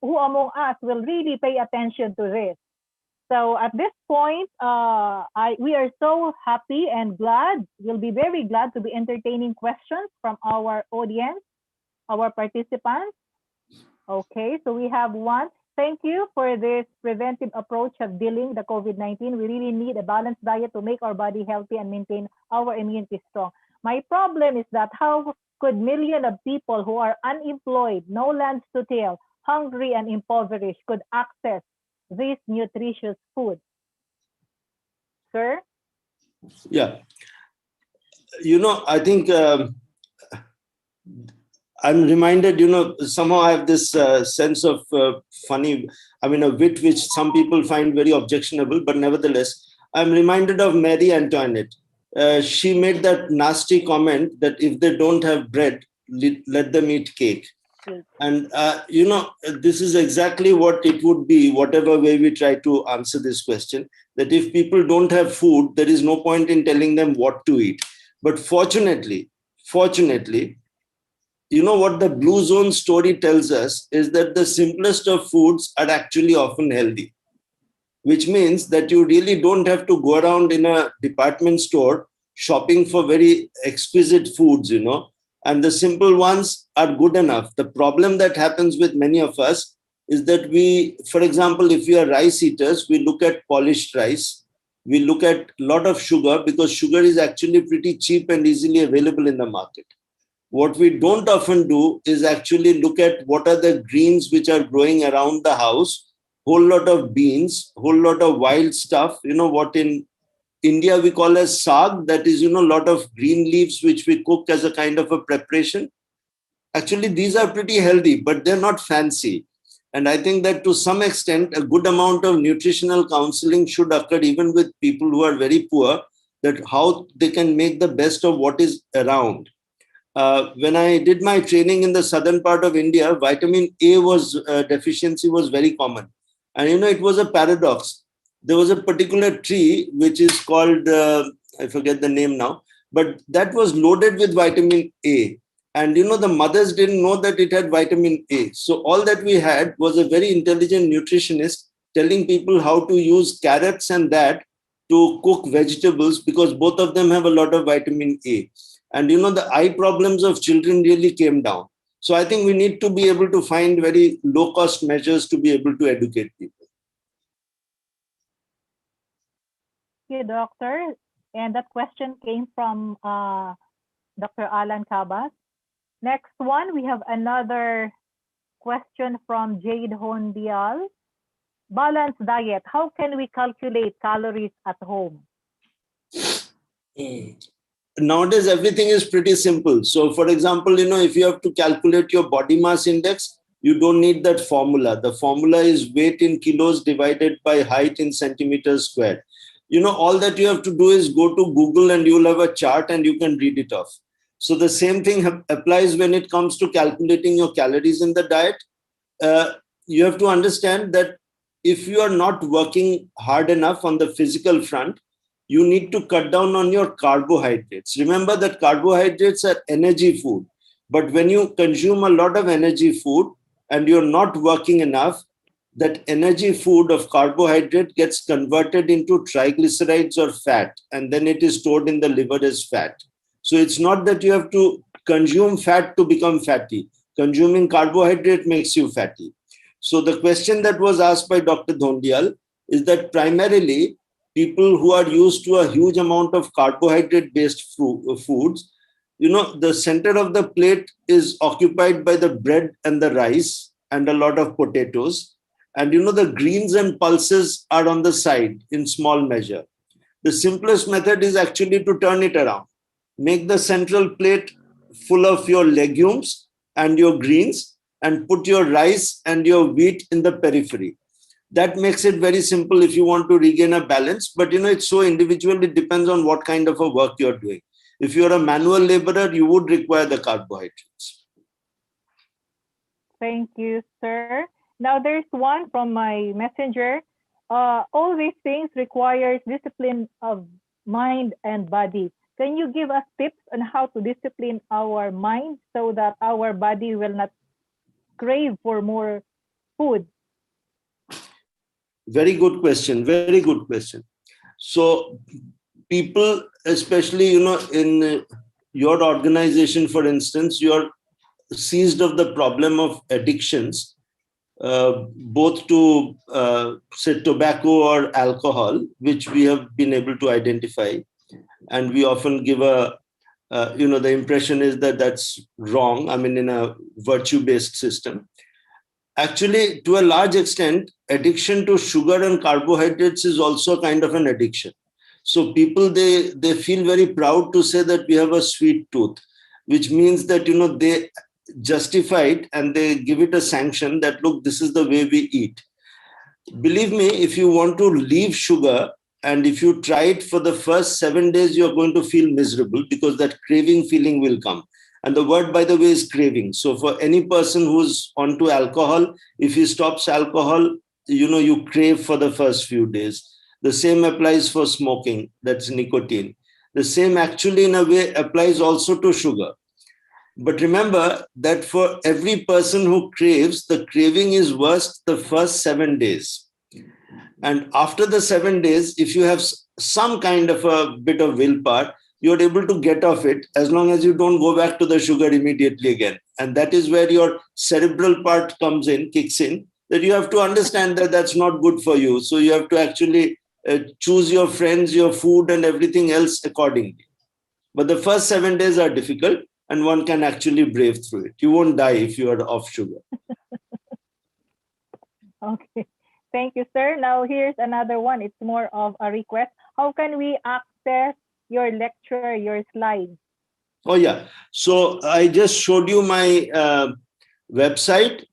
who among us will really pay attention to this? So at this point, we are so happy and glad. We'll be very glad to be entertaining questions from our audience, our participants. Okay, so we have one. Thank you for this preventive approach of dealing the COVID-19. We really need a balanced diet to make our body healthy and maintain our immunity strong. My problem is that how could millions of people who are unemployed, no lands to till, hungry and impoverished could access this nutritious food? Sir? Yeah. I think I'm reminded, somehow I have this sense of funny, a wit which some people find very objectionable, but nevertheless, I'm reminded of Mary Antoinette. she made that nasty comment that if they don't have bread, let them eat cake. And, this is exactly what it would be, whatever way we try to answer this question, that if people don't have food, there is no point in telling them what to eat. But fortunately, what the blue zone story tells us is that the simplest of foods are actually often healthy, which means that you really don't have to go around in a department store shopping for very exquisite foods, and the simple ones are good enough. The problem that happens with many of us is that we, for example, if we are rice eaters, we look at polished rice, we look at a lot of sugar because sugar is actually pretty cheap and easily available in the market. What we don't often do is actually look at what are the greens which are growing around the house, whole lot of beans, whole lot of wild stuff, what in India we call as saag, that is, lot of green leaves which we cook as a kind of a preparation. Actually, these are pretty healthy, but they're not fancy. And I think that to some extent, a good amount of nutritional counseling should occur even with people who are very poor, that how they can make the best of what is around. When I did my training in the southern part of India, vitamin A deficiency was very common. And it was a paradox. There was a particular tree which is called, I forget the name now, but that was loaded with vitamin A. And the mothers didn't know that it had vitamin A. So all that we had was a very intelligent nutritionist telling people how to use carrots and that to cook vegetables, because both of them have a lot of vitamin A. And the eye problems of children really came down. So I think we need to be able to find very low cost measures to be able to educate people. Thank you, Doctor. And that question came from Dr. Alan Cabas. Next one, we have another question from Jade Hondial. Balanced diet. How can we calculate calories at home? Nowadays, everything is pretty simple. So, for example, if you have to calculate your body mass index, you don't need that formula. The formula is weight in kilos divided by height in centimeters squared. All that you have to do is go to Google and you'll have a chart and you can read it off. So the same thing applies when it comes to calculating your calories in the diet. You have to understand that if you are not working hard enough on the physical front, you need to cut down on your carbohydrates. Remember that carbohydrates are energy food. But when you consume a lot of energy food and you're not working enough, that energy food of carbohydrate gets converted into triglycerides or fat, and then it is stored in the liver as fat. So it's not that you have to consume fat to become fatty. Consuming carbohydrate makes you fatty. So the question that was asked by Dr. Dhondial is that primarily people who are used to a huge amount of carbohydrate-based foods, the center of the plate is occupied by the bread and the rice and a lot of potatoes. And, the greens and pulses are on the side in small measure. The simplest method is actually to turn it around. Make the central plate full of your legumes and your greens and put your rice and your wheat in the periphery. That makes it very simple if you want to regain a balance. But, it's so individual. It depends on what kind of a work you're doing. If you're a manual laborer, you would require the carbohydrates. Thank you, sir. Now there's one from my messenger. All these things requires discipline of mind and body. Can you give us tips on how to discipline our mind so that our body will not crave for more food? Very good question. Very good question. So people, especially, in your organization, for instance, you're seized of the problem of addictions, both to, say, tobacco or alcohol, which we have been able to identify. And we often give the impression is that that's wrong. I mean, in a virtue-based system. Actually, to a large extent, addiction to sugar and carbohydrates is also kind of an addiction. So people, they feel very proud to say that we have a sweet tooth, which means that, they justify it and they give it a sanction that, look, this is the way we eat. Believe me, if you want to leave sugar And if you try it for the first 7 days, you're going to feel miserable because that craving feeling will come. And the word, by the way, is craving. So for any person who's onto alcohol, if he stops alcohol, you crave for the first few days. The same applies for smoking, that's nicotine. The same actually in a way applies also to sugar. But remember that for every person who craves, the craving is worst the first 7 days. And after the 7 days, if you have some kind of a bit of willpower, you're able to get off it as long as you don't go back to the sugar immediately again. And that is where your cerebral part kicks in, that you have to understand that that's not good for you. So you have to actually choose your friends, your food, and everything else accordingly. But the first 7 days are difficult, and one can actually brave through it. You won't die if you are off sugar. Okay. Thank you, sir. Now here's another one. It's more of a request. How can we access your lecture, your slides? Oh, yeah. So I just showed you my website.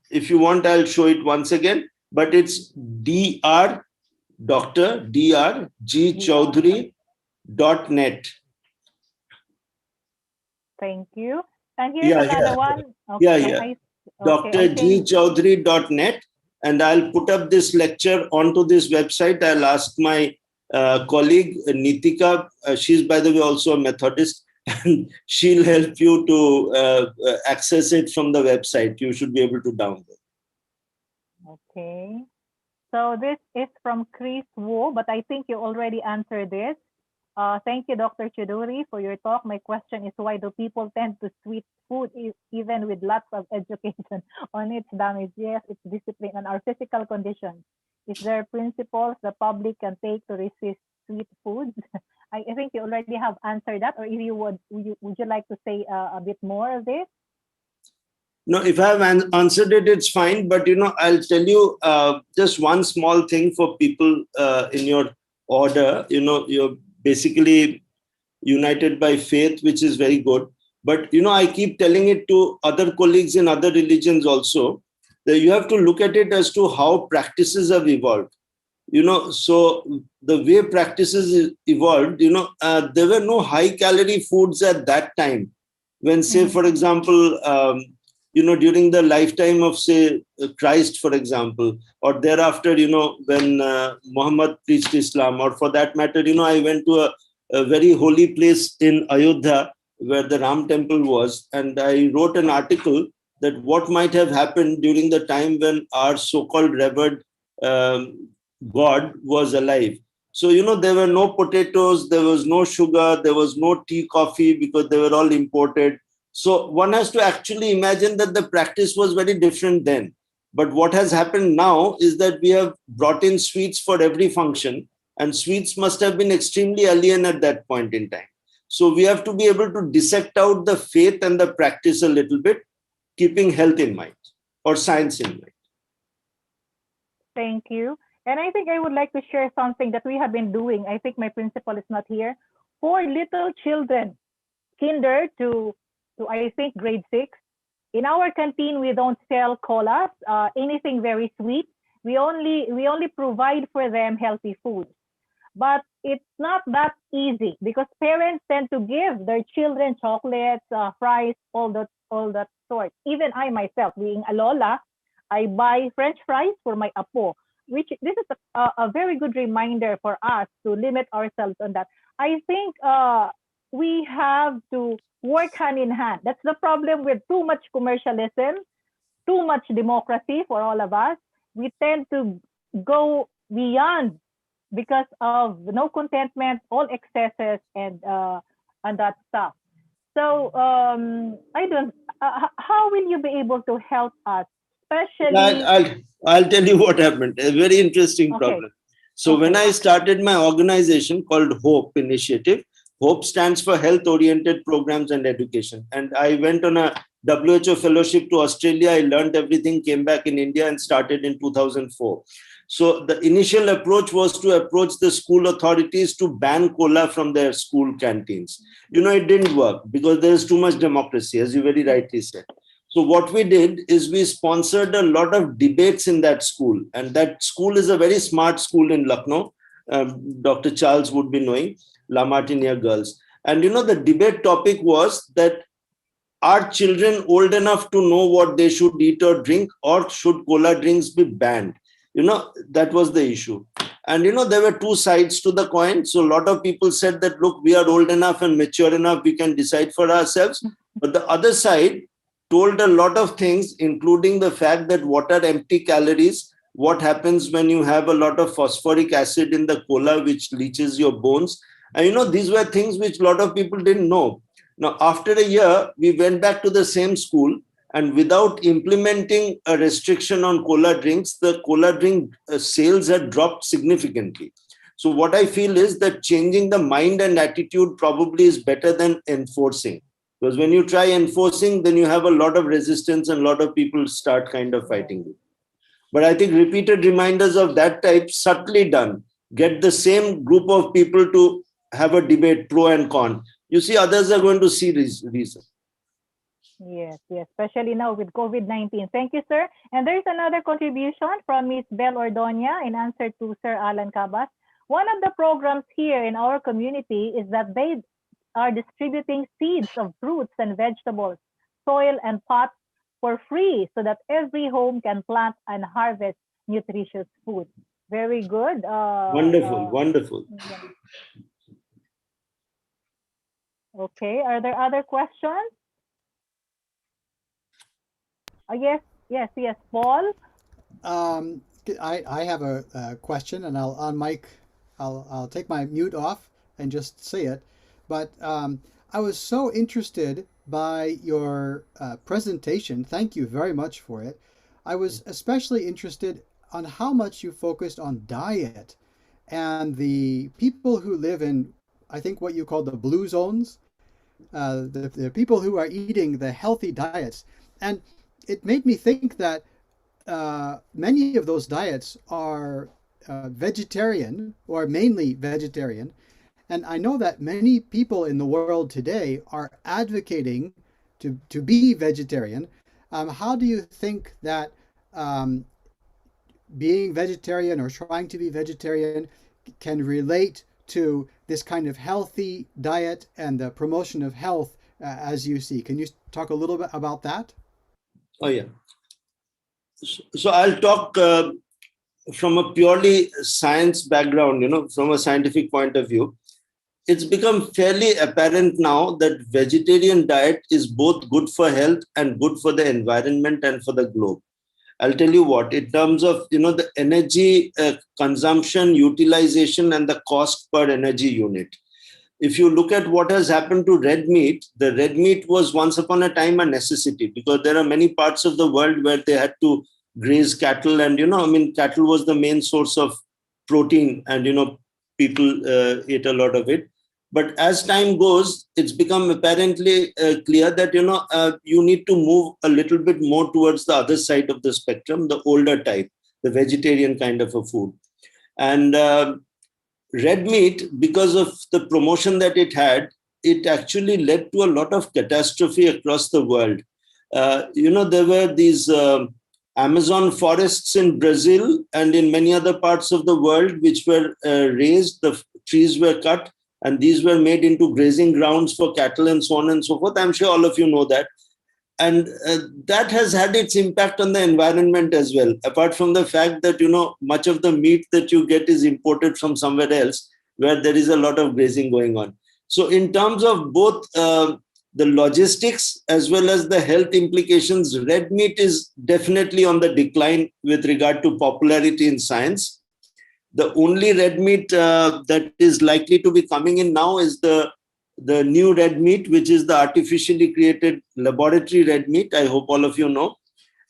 If you want, I'll show it once again. But it's drgchaudhary.net. Thank you. And here's another one. Okay, drgchaudhary.net. And I'll put up this lecture onto this website. I'll ask my colleague, Nitika. She's, by the way, also a Methodist. And she'll help you to access it from the website. You should be able to download. Okay. So this is from Chris Wu, but I think you already answered this. Thank you, Dr. Chuduri, for your talk. My question is, why do people tend to sweet food even with lots of education on its damage? Yes, its discipline and our physical condition. Is there principles the public can take to resist sweet foods? I think you already have answered that, or if you would you like to say a bit more of this? No, if I have answered it, it's fine. But, I'll tell you just one small thing for people in your order. You're basically united by faith, which is very good. But, I keep telling it to other colleagues in other religions also, that you have to look at it as to how practices have evolved. So the way practices evolved, there were no high calorie foods at that time. When, say, for example, during the lifetime of, say, Christ, for example, or thereafter, when Muhammad preached Islam, or for that matter, I went to a very holy place in Ayodhya where the Ram temple was, and I wrote an article that what might have happened during the time when our so-called revered God was alive. So, there were no potatoes, there was no sugar, there was no tea, coffee, because they were all imported. So one has to actually imagine that the practice was very different then. But what has happened now is that we have brought in sweets for every function, and sweets must have been extremely alien at that point in time. So we have to be able to dissect out the faith and the practice a little bit, keeping health in mind or science in mind. Thank you. And I think I would like to share something that we have been doing. I think my principal is not here. For little children, kinder to I think grade 6, in our canteen we don't sell colas, anything very sweet. We only provide for them healthy foods. But it's not that easy because parents tend to give their children chocolates, fries, all that sort. Even I myself, being a lola, I buy French fries for my apo, which this is a very good reminder for us to limit ourselves on that. I think we have to work hand in hand. That's the problem with too much commercialism, too much democracy for all of us. We tend to go beyond because of no contentment, all excesses, and that stuff. So I don't. How will you be able to help us, especially? I'll tell you what happened. A very interesting problem. So when I started my organization called HOPE Initiative, HOPE stands for Health Oriented Programs and Education. And I went on a WHO fellowship to Australia. I learned everything, came back in India and started in 2004. So the initial approach was to approach the school authorities to ban cola from their school canteens. It didn't work because there is too much democracy, as you very rightly said. So what we did is we sponsored a lot of debates in that school. And that school is a very smart school in Lucknow. Dr. Charles would be knowing, La Martiniere girls. And the debate topic was that, are children old enough to know what they should eat or drink, or should cola drinks be banned? That was the issue. And there were two sides to the coin. So a lot of people said that, look, we are old enough and mature enough, we can decide for ourselves. But the other side told a lot of things, including the fact that what are empty calories, what happens when you have a lot of phosphoric acid in the cola, which leaches your bones. And these were things which a lot of people didn't know. Now, after a year, we went back to the same school, and without implementing a restriction on cola drinks, the cola drink sales had dropped significantly. So what I feel is that changing the mind and attitude probably is better than enforcing. Because when you try enforcing, then you have a lot of resistance and a lot of people start kind of fighting you. But I think repeated reminders of that type, subtly done, get the same group of people to have a debate, pro and con. You see, others are going to see reason. Yes, especially now with COVID-19. Thank you, sir. And there's another contribution from Ms. Bel Ordonia in answer to Sir Alan Cabas. One of the programs here in our community is that they are distributing seeds of fruits and vegetables, soil and pots for free, so that every home can plant and harvest nutritious food. Very good. Wonderful. Okay, are there other questions? Yes, Paul. I have a question, and I'll take my mute off and just say it. But I was so interested by your presentation. Thank you very much for it. I was especially interested on how much you focused on diet and the people who live in, I think, what you call the blue zones, the people who are eating the healthy diets. And it made me think that many of those diets are vegetarian, or mainly vegetarian. And I know that many people in the world today are advocating to be vegetarian. How do you think that being vegetarian or trying to be vegetarian can relate to this kind of healthy diet and the promotion of health as you see? Can you talk a little bit about that? Oh, yeah. So I'll talk from a purely science background, from a scientific point of view. It's become fairly apparent now that vegetarian diet is both good for health and good for the environment and for the globe. I'll tell you what, in terms of, the energy consumption, utilization, and the cost per energy unit. If you look at what has happened to red meat, the red meat was once upon a time a necessity, because there are many parts of the world where they had to graze cattle. And, cattle was the main source of protein, and, people ate a lot of it. But as time goes, it's become apparently clear that, you need to move a little bit more towards the other side of the spectrum, the older type, the vegetarian kind of a food. And red meat, because of the promotion that it had, it actually led to a lot of catastrophe across the world. There were these Amazon forests in Brazil and in many other parts of the world which were razed, the trees were cut, and these were made into grazing grounds for cattle and so on and so forth. I'm sure all of you know that. And that has had its impact on the environment as well, apart from the fact that, much of the meat that you get is imported from somewhere else where there is a lot of grazing going on. So in terms of both the logistics as well as the health implications, red meat is definitely on the decline with regard to popularity in science. The only red meat that is likely to be coming in now is the new red meat, which is the artificially created laboratory red meat. I hope all of you know.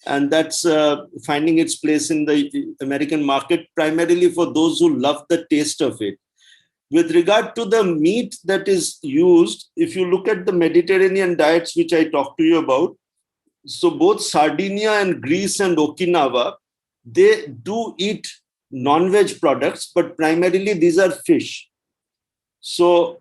And that's finding its place in the American market, primarily for those who love the taste of it. With regard to the meat that is used, if you look at the Mediterranean diets, which I talked to you about, so both Sardinia and Greece and Okinawa, they do eat non-veg products, but primarily these are fish. So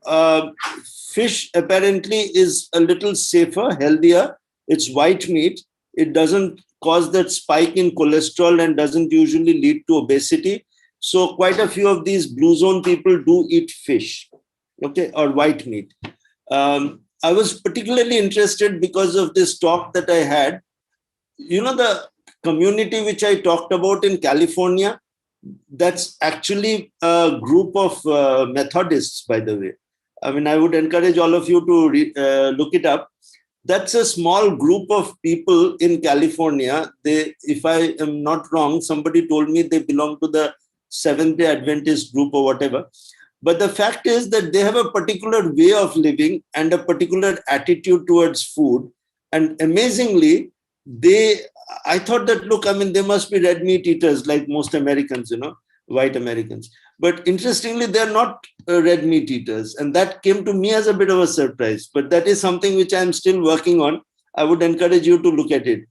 fish apparently is a little safer, healthier. It's white meat. It doesn't cause that spike in cholesterol and doesn't usually lead to obesity. So quite a few of these blue zone people do eat fish, okay, or white meat. I was particularly interested because of this talk that I had. You know, the community which I talked about in California, that's actually a group of Methodists, by the way. I mean, I would encourage all of you to look it up. That's a small group of people in California. They, if I am not wrong, somebody told me they belong to the Seventh-day Adventist group or whatever. But the fact is that they have a particular way of living and a particular attitude towards food. And amazingly, I thought that, look, I mean, they must be red meat eaters like most Americans, you know, white Americans. But interestingly, they're not red meat eaters. And that came to me as a bit of a surprise. But that is something which I'm still working on. I would encourage you to look at it.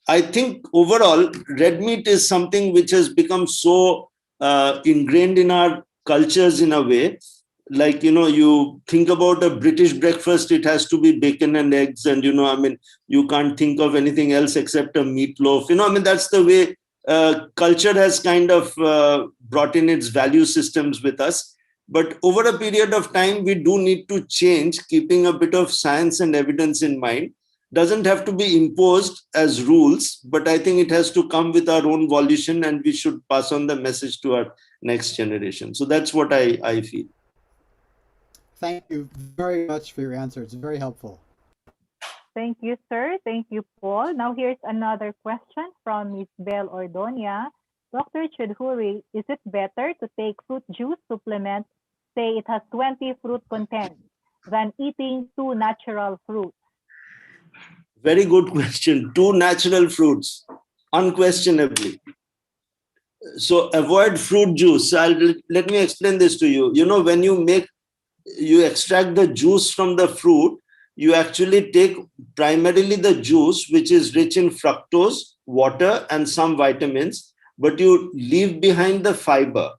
I think overall, red meat is something which has become so ingrained in our cultures in a way. Like, you know, you think about a British breakfast, it has to be bacon and eggs. And, you know, I mean, you can't think of anything else except a meatloaf. You know, I mean, that's the way culture has kind of brought in its value systems with us. But over a period of time, we do need to change, keeping a bit of science and evidence in mind. Doesn't have to be imposed as rules, but I think it has to come with our own volition, and we should pass on the message to our next generation. So that's what I feel. Thank you very much for your answer. It's very helpful. Thank you, sir. Thank you, Paul. Now here's another question from Ms. Bell Ordonia. Dr. Chudhuri, is it better to take fruit juice supplement, say it has 20 fruit content, than eating 2 natural fruits? Very good question. 2 natural fruits, unquestionably. So avoid fruit juice. Let me explain this to you. You know, when you extract the juice from the fruit, you actually take primarily the juice, which is rich in fructose, water, and some vitamins, but you leave behind the fiber.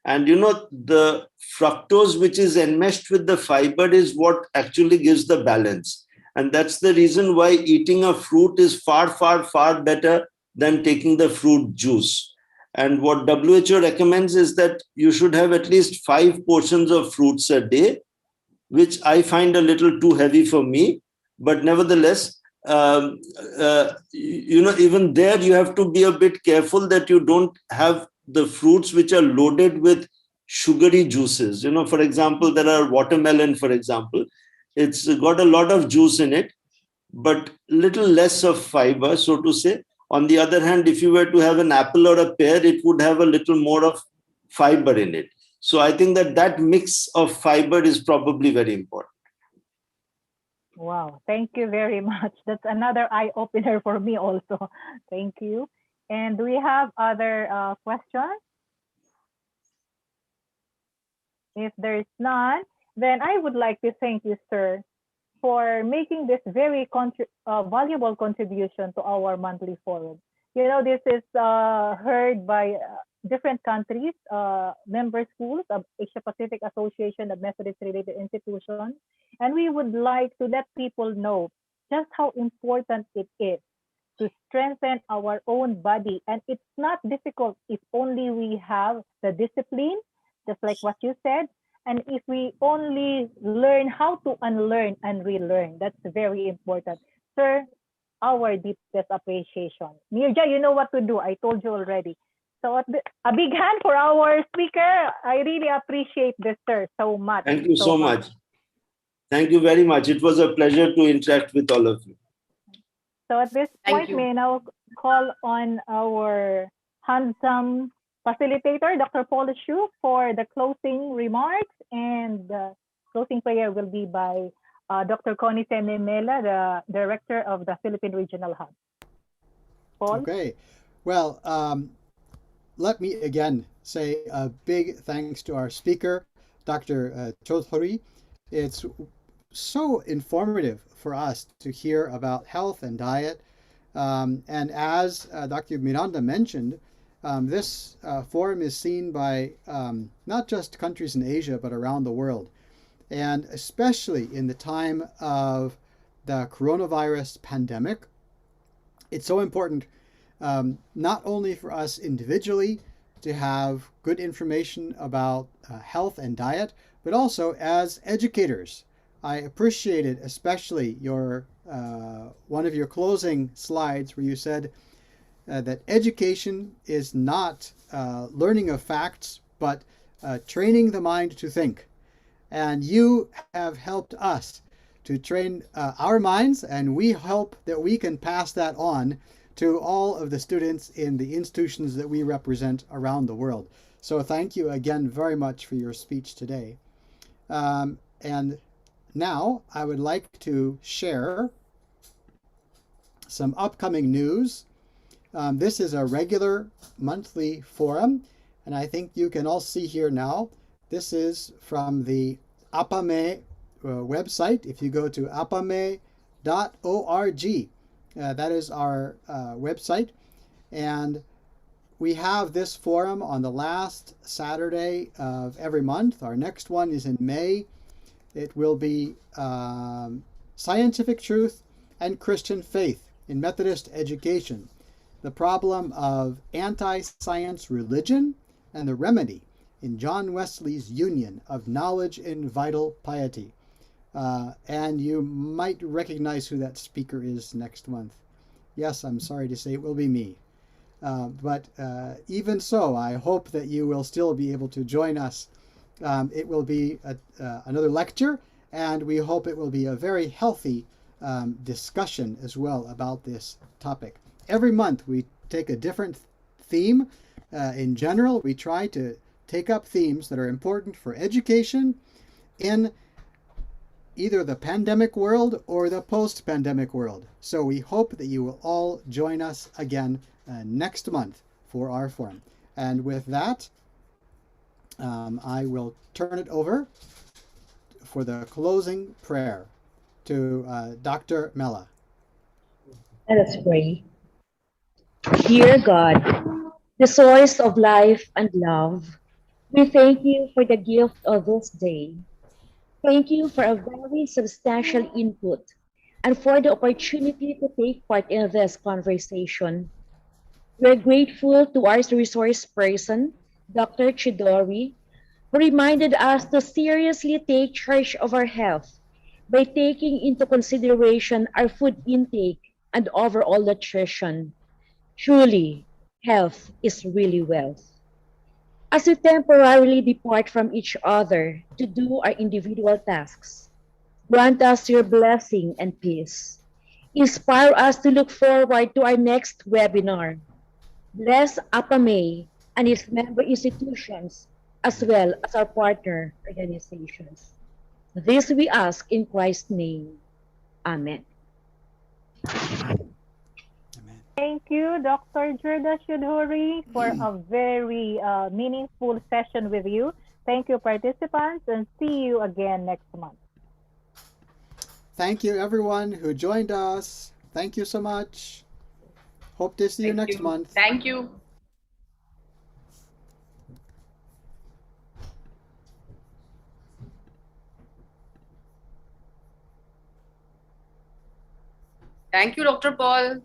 And you know, the fructose, which is enmeshed with the fiber, is what actually gives the balance. And that's the reason why eating a fruit is far, far, far better than taking the fruit juice. And what WHO recommends is that you should have at least 5 portions of fruits a day, which I find a little too heavy for me. But nevertheless, you know, even there you have to be a bit careful that you don't have the fruits which are loaded with sugary juices. You know, for example, there are watermelon, for example. It's got a lot of juice in it, but little less of fiber, so to say. On the other hand, if you were to have an apple or a pear, it would have a little more of fiber in it. So I think that mix of fiber is probably very important. Wow, thank you very much. That's another eye-opener for me also. Thank you. And do we have other questions? If there is none, then I would like to thank you, sir, for making this very valuable contribution to our monthly forum. You know, this is heard by different countries, member schools of Asia Pacific Association of Methodist related institutions, and we would like to let people know just how important it is to strengthen our own body. And it's not difficult if only we have the discipline, just like what you said. And if we only learn how to unlearn and relearn, that's very important. Sir, our deepest appreciation. Nirja, you know what to do. I told you already. So a big hand for our speaker. I really appreciate this, sir, so much. Thank you so much. Thank you very much. It was a pleasure to interact with all of you. So at this point, may I now call on our handsome facilitator, Dr. Shew, for the closing remarks, and the closing prayer will be by Dr. Connie Sememela, the director of the Philippine Regional Hub. Paul? Okay. Well, let me again say a big thanks to our speaker, Dr. Chodhuri. It's so informative for us to hear about health and diet. And as Dr. Miranda mentioned, this forum is seen by not just countries in Asia, but around the world. And especially in the time of the coronavirus pandemic, it's so important not only for us individually, to have good information about health and diet, but also as educators. I appreciated especially your one of your closing slides where you said that education is not learning of facts, but training the mind to think. And you have helped us to train our minds, and we hope that we can pass that on to all of the students in the institutions that we represent around the world. So thank you again very much for your speech today. And now I would like to share some upcoming news. This is a regular monthly forum, and I think you can all see here now. This is from the APAMEI website. If you go to apamei.org, that is our website. And we have this forum on the last Saturday of every month. Our next one is in May. It will be Scientific Truth and Christian Faith in Methodist Education, the problem of anti-science religion and the remedy in John Wesley's union of knowledge and vital piety. And you might recognize who that speaker is next month. Yes, I'm sorry to say it will be me. But even so, I hope that you will still be able to join us. It will be another lecture, and we hope it will be a very healthy discussion as well about this topic. Every month we take a different theme. In general, we try to take up themes that are important for education in either the pandemic world or the post-pandemic world. So we hope that you will all join us again next month for our forum. And with that, I will turn it over for the closing prayer to Dr. Mella. Let us pray. Dear God, the source of life and love, we thank you for the gift of this day. Thank you for a very substantial input and for the opportunity to take part in this conversation. We're grateful to our resource person, Dr. Chidori, who reminded us to seriously take charge of our health by taking into consideration our food intake and overall nutrition. Truly, health is really wealth. As we temporarily depart from each other to do our individual tasks, grant us your blessing and peace. Inspire us to look forward to our next webinar. Bless APAMEI and its member institutions, as well as our partner organizations. This we ask in Christ's name. Amen. Thank you, Dr. Jurda Shudhuri, for a very meaningful session with you. Thank you, participants, and see you again next month. Thank you, everyone who joined us. Thank you so much. Hope to see you next month. Thank you. Thank you, Dr. Paul.